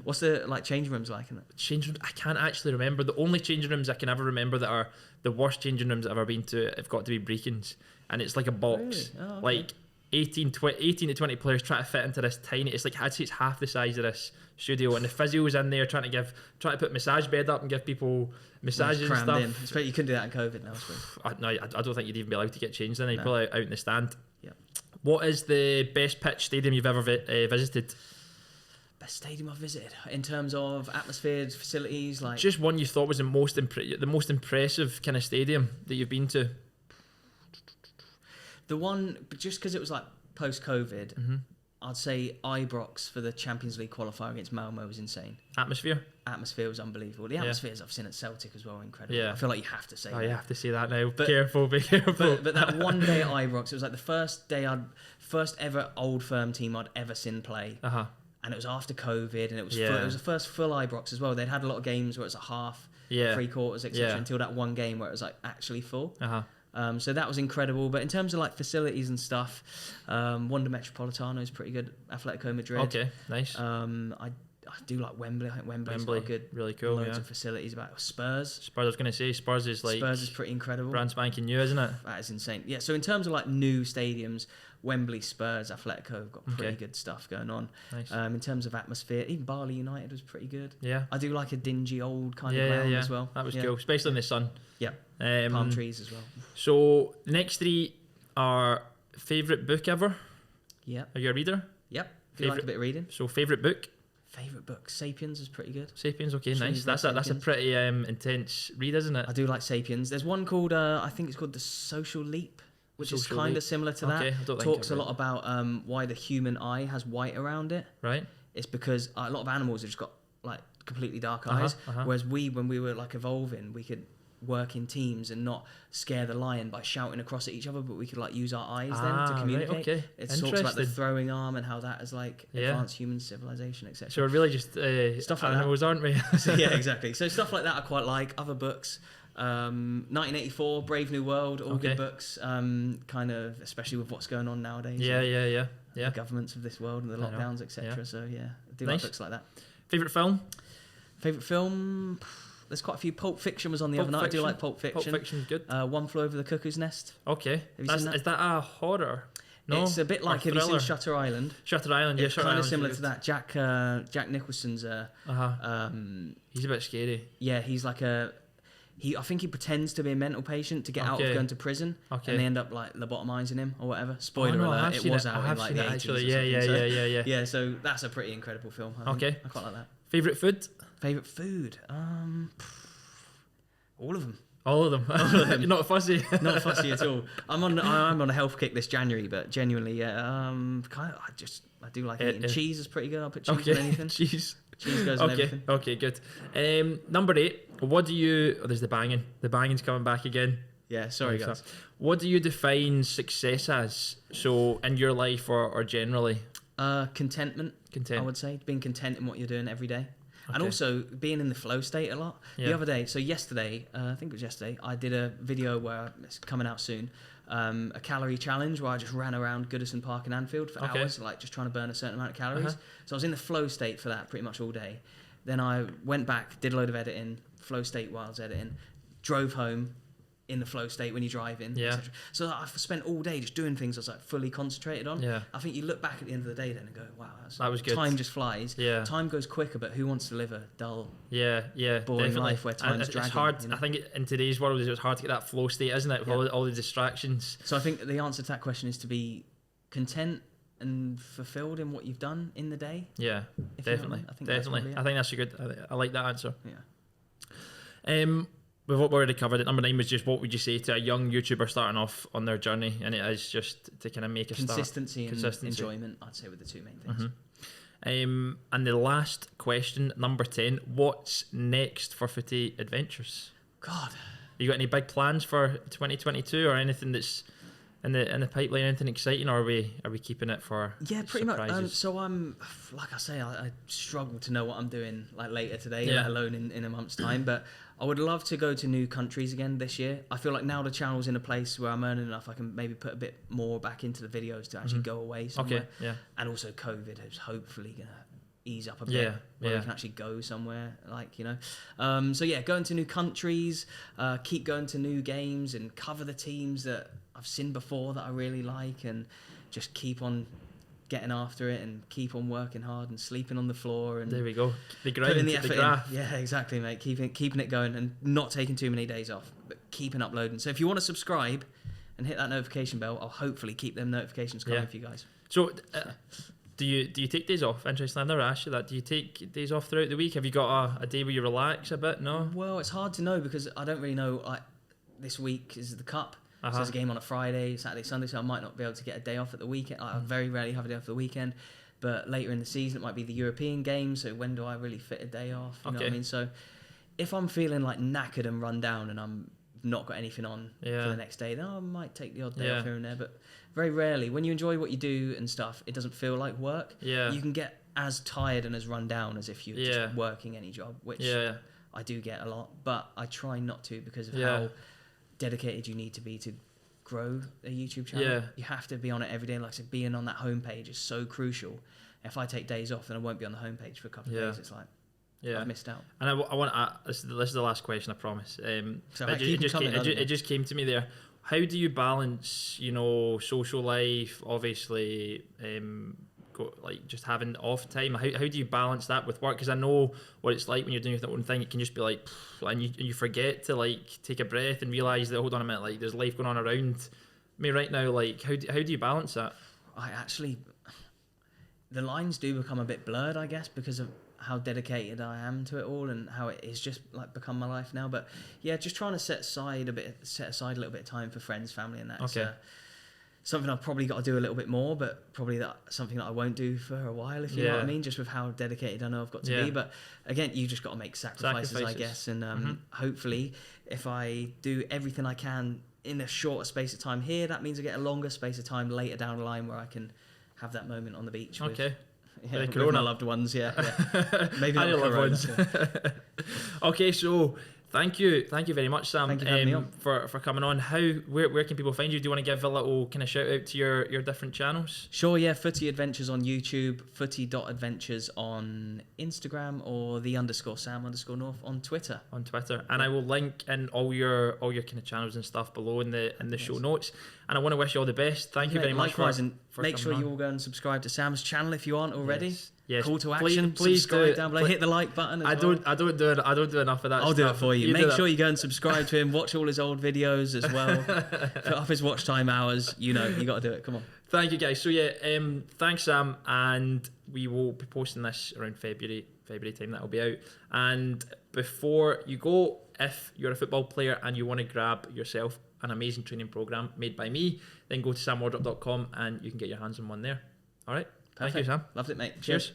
What's the like change rooms like in it? Change rooms, I can't actually remember. The only changing rooms I can ever remember that are the worst changing rooms I've ever been to have got to be Brecons, and it's like a box. Really? Oh, okay. Like 18 to 20 players try to fit into this tiny, it's like, I'd say it's half the size of this studio, and the physio's in there trying to put massage bed up and give people massages and stuff. In. Especially, you couldn't do that in COVID now, I suppose. I don't think you'd even be allowed to get changed in. You'd No. probably out in the stand. Yeah. What is the best pitch stadium you've ever visited? Best stadium I've visited in terms of atmospheres, facilities, like Just one you thought was the most impressive kind of stadium that you've been to. the one, but just because it was like post-COVID, I'd say Ibrox for the Champions League qualifier against Malmo was insane. Atmosphere? Atmosphere was unbelievable. The atmospheres I've seen at Celtic as well are incredible. Yeah. I feel like you have to say Oh, that. you have to say that now. But- Be careful. But that one day at Ibrox, it was like the first ever Old Firm team I'd ever seen play. Uh-huh. And it was after COVID, and it was Yeah. it was the first full Ibrox as well. They'd had a lot of games where it's a half, Yeah. 3/4, etc. Yeah. Until that one game where it was like actually full. Uh-huh. So that was incredible. But in terms of like facilities and stuff, Wanda Metropolitano is pretty good. Atletico Madrid. Okay, nice. I do like Wembley. I think Wembley's Wembley, got a good, really cool, loads yeah. of facilities. About Spurs. Spurs, I was going to say, Spurs is like Spurs is pretty incredible. brand spanking new, isn't it? That is insane. Yeah, so in terms of like new stadiums, Wembley, Spurs, Atletico have got pretty Okay. good stuff going on. Nice. In terms of atmosphere, even Bali United was pretty good. Yeah. I do like a dingy old kind of Yeah, ground yeah. as well. That was Yeah. cool, especially in the sun. Yeah, Um, palm trees as well. So the next three are favourite book ever. Yeah, Are you a reader? yep. Do you like a bit of reading? So favourite book, Favourite book, Sapiens is pretty good. Sapiens. Okay, Sure nice. you've read That's a Sapiens. pretty intense read, isn't it? I do like Sapiens. There's one called, I think it's called The Social Leap, which is Social kind Leap. of similar to Okay, I that. don't think Talks I've a read lot about why the human eye has white around it. Right. It's because a lot of animals have just got like completely dark Uh-huh, eyes, uh-huh. whereas when we were like evolving, we could work in teams and not scare the lion by shouting across at each other, but we could like use our eyes then to Right, communicate. okay. It talks about the Interesting. throwing arm and how that has like Yeah. advanced human civilization, etc. So we're really just Stuff like that. animals, aren't we? So, yeah, exactly. So stuff like that I quite like. Other books, 1984, Brave New World, all Okay. good books. Kind of, especially with what's going on nowadays. Yeah. The governments of this world and the I know. lockdowns, etc. Yeah. So yeah, I do Nice. like books like that. Favourite film? Favorite film? There's quite a few. Pulp Fiction was on the Pulp other night. I do Fiction. like Pulp Fiction. Pulp Fiction's good. One Flew Over the Cuckoo's Nest. Okay. you seen that? Is that a horror? No. It's a bit like, Or have you seen thriller? Shutter Island? Shutter Island? Yeah, It's Shutter kind of Island's similar good. to that. Jack Nicholson's. Uh-huh. He's a bit scary. Yeah, he's like I think he pretends to be a mental patient to get out of Okay. going to prison, Okay. and they end up like lobotomizing him or whatever. Spoiler Oh, no, I alert! have It seen was it. I out in have like seen the it 80s actually. or Yeah, something. So, yeah. yeah, so that's a pretty incredible film. I think. Okay. I quite like that. Favourite food? Favorite food? All of them. All of them. You're not fussy. Not fussy at all. I'm on a health kick this January, but genuinely, yeah. I do like eating. Cheese is pretty good. I'll put cheese on anything. Cheese. Cheese goes on Okay. everything. Okay. Good. Number 8. What do you? Oh, there's the banging. The banging's coming back again. Yeah, sorry guys. What do you define success as? So in your life or generally? Contentment. I would say being content in what you're doing every day. And Okay. also being in the flow state a lot. Yeah. The other day, so yesterday, I think it was yesterday, I did a video where it's coming out soon, a calorie challenge where I just ran around Goodison Park in Anfield for Okay. hours, like just trying to burn a certain amount of calories. Uh-huh. So I was in the flow state for that pretty much all day. Then I went back, did a load of editing, flow state while I was editing, drove home in the flow state when you're driving, Yeah. etc. So I've spent all day just doing things I was like fully concentrated on. Yeah. I think you look back at the end of the day then and go, wow, That was good. time just flies. Yeah. Time goes quicker, but who wants to live a dull, Yeah, boring definitely. life where time's It's dragging, hard. you know? I think in today's world, it's hard to get that flow state, isn't it? With Yeah. all the distractions. So I think the answer to that question is to be content and fulfilled in what you've done in the day. Yeah, If you know what I definitely, mean. I think definitely. I think that's a good. I like that answer. Yeah. We've already covered it. Number 9 was just, what would you say to a young YouTuber starting off on their journey? And it is just to kind of make a Consistency start. And enjoyment, I'd say, were the two main things. And the last question, number 10, what's next for Footy Adventures? God, You got any big plans for 2022 or anything that's in the pipeline? Anything exciting, or are we keeping it for pretty surprises? much. So I'm, like I say, I struggle to know what I'm doing like later today, Yeah. let alone in a month's time. But I would love to go to new countries again this year. I feel like now the channel's in a place where I'm earning enough, I can maybe put a bit more back into the videos to actually go away somewhere. Okay, yeah. And also COVID is hopefully gonna ease up a bit, Yeah, where yeah. we can actually go somewhere, like, you know. So yeah, going to new countries, keep going to new games and cover the teams that I've seen before that I really like, and just keep on getting after it and keep on working hard and sleeping on the floor and There we go. The grind, putting the the effort graft. in. Yeah, exactly, mate. Keeping it going and not taking too many days off, but keeping uploading. So if you want to subscribe and hit that notification bell, I'll hopefully keep them notifications coming for you guys. So, do you take days off? Interesting. I've never asked you that. Do you take days off throughout the week? Have you got a day where you relax a bit? No. Well, it's hard to know because I don't really know. This week is the cup. So there's a game on a Friday, Saturday, Sunday, so I might not be able to get a day off at the weekend. I very rarely have a day off at the weekend, but later in the season it might be the European game, so when do I really fit a day off? You know what I mean? So if I'm feeling like knackered and run down and I'm not got anything on for the next day, then I might take the odd day off here and there, but very rarely. When you enjoy what you do and stuff, it doesn't feel like work. Yeah. You can get as tired and as run down as if you're just working any job, which I do get a lot, but I try not to because of how dedicated you need to be to grow a YouTube channel. Yeah. You have to be on it every day. Like I said, being on that homepage is so crucial. If I take days off, then I won't be on the homepage for a couple of days. It's like I've missed out. And I want this is the last question, I promise. So it just came to me there. How do you balance, social life, obviously, just having off time? How do you balance that with work? Because I know what it's like when you're doing your own thing. It can just be like, and you forget to take a breath and realise that, hold on a minute, there's life going on around me right now. How do you balance that? The lines do become a bit blurred, I guess, because of how dedicated I am to it all and how it is just become my life now. But yeah, just trying to set aside a little bit of time for friends, family, and that. Okay. Something I've probably got to do a little bit more, but probably something that I won't do for a while, if you know what I mean, just with how dedicated I know I've got to be. But again, you just got to make sacrifices, I guess. And hopefully, if I do everything I can in a shorter space of time here, that means I get a longer space of time later down the line where I can have that moment on the beach with my loved ones. Maybe not loved ones. Okay, so thank you very much, Sam. Thank you for having me on. For coming on. Where can people find you? Do you want to give a little kind of shout out to your different channels? Sure, yeah. Footy Adventures on YouTube, footy.adventures on Instagram, or _Sam_North on Twitter. And I will link in all your kind of channels and stuff below in the show notes. And I want to wish you all the best. Thank you very much. Likewise, and make sure you all go and subscribe to Sam's channel if you aren't already. Yes. Call to action. Please subscribe do. down below. Hit the like button. I don't do enough of that. I'll do it for you. Make sure you go and subscribe to him. Watch all his old videos as well. Put up his watch time hours. You got to do it. Come on. Thank you, guys. So thanks, Sam, and we will be posting this around February time. That'll be out. And before you go, if you're a football player and you want to grab yourself an amazing training program made by me, then go to samwardrop.com and you can get your hands on one there. All right. Perfect. Thank you, Sam. Loved it, mate. Cheers.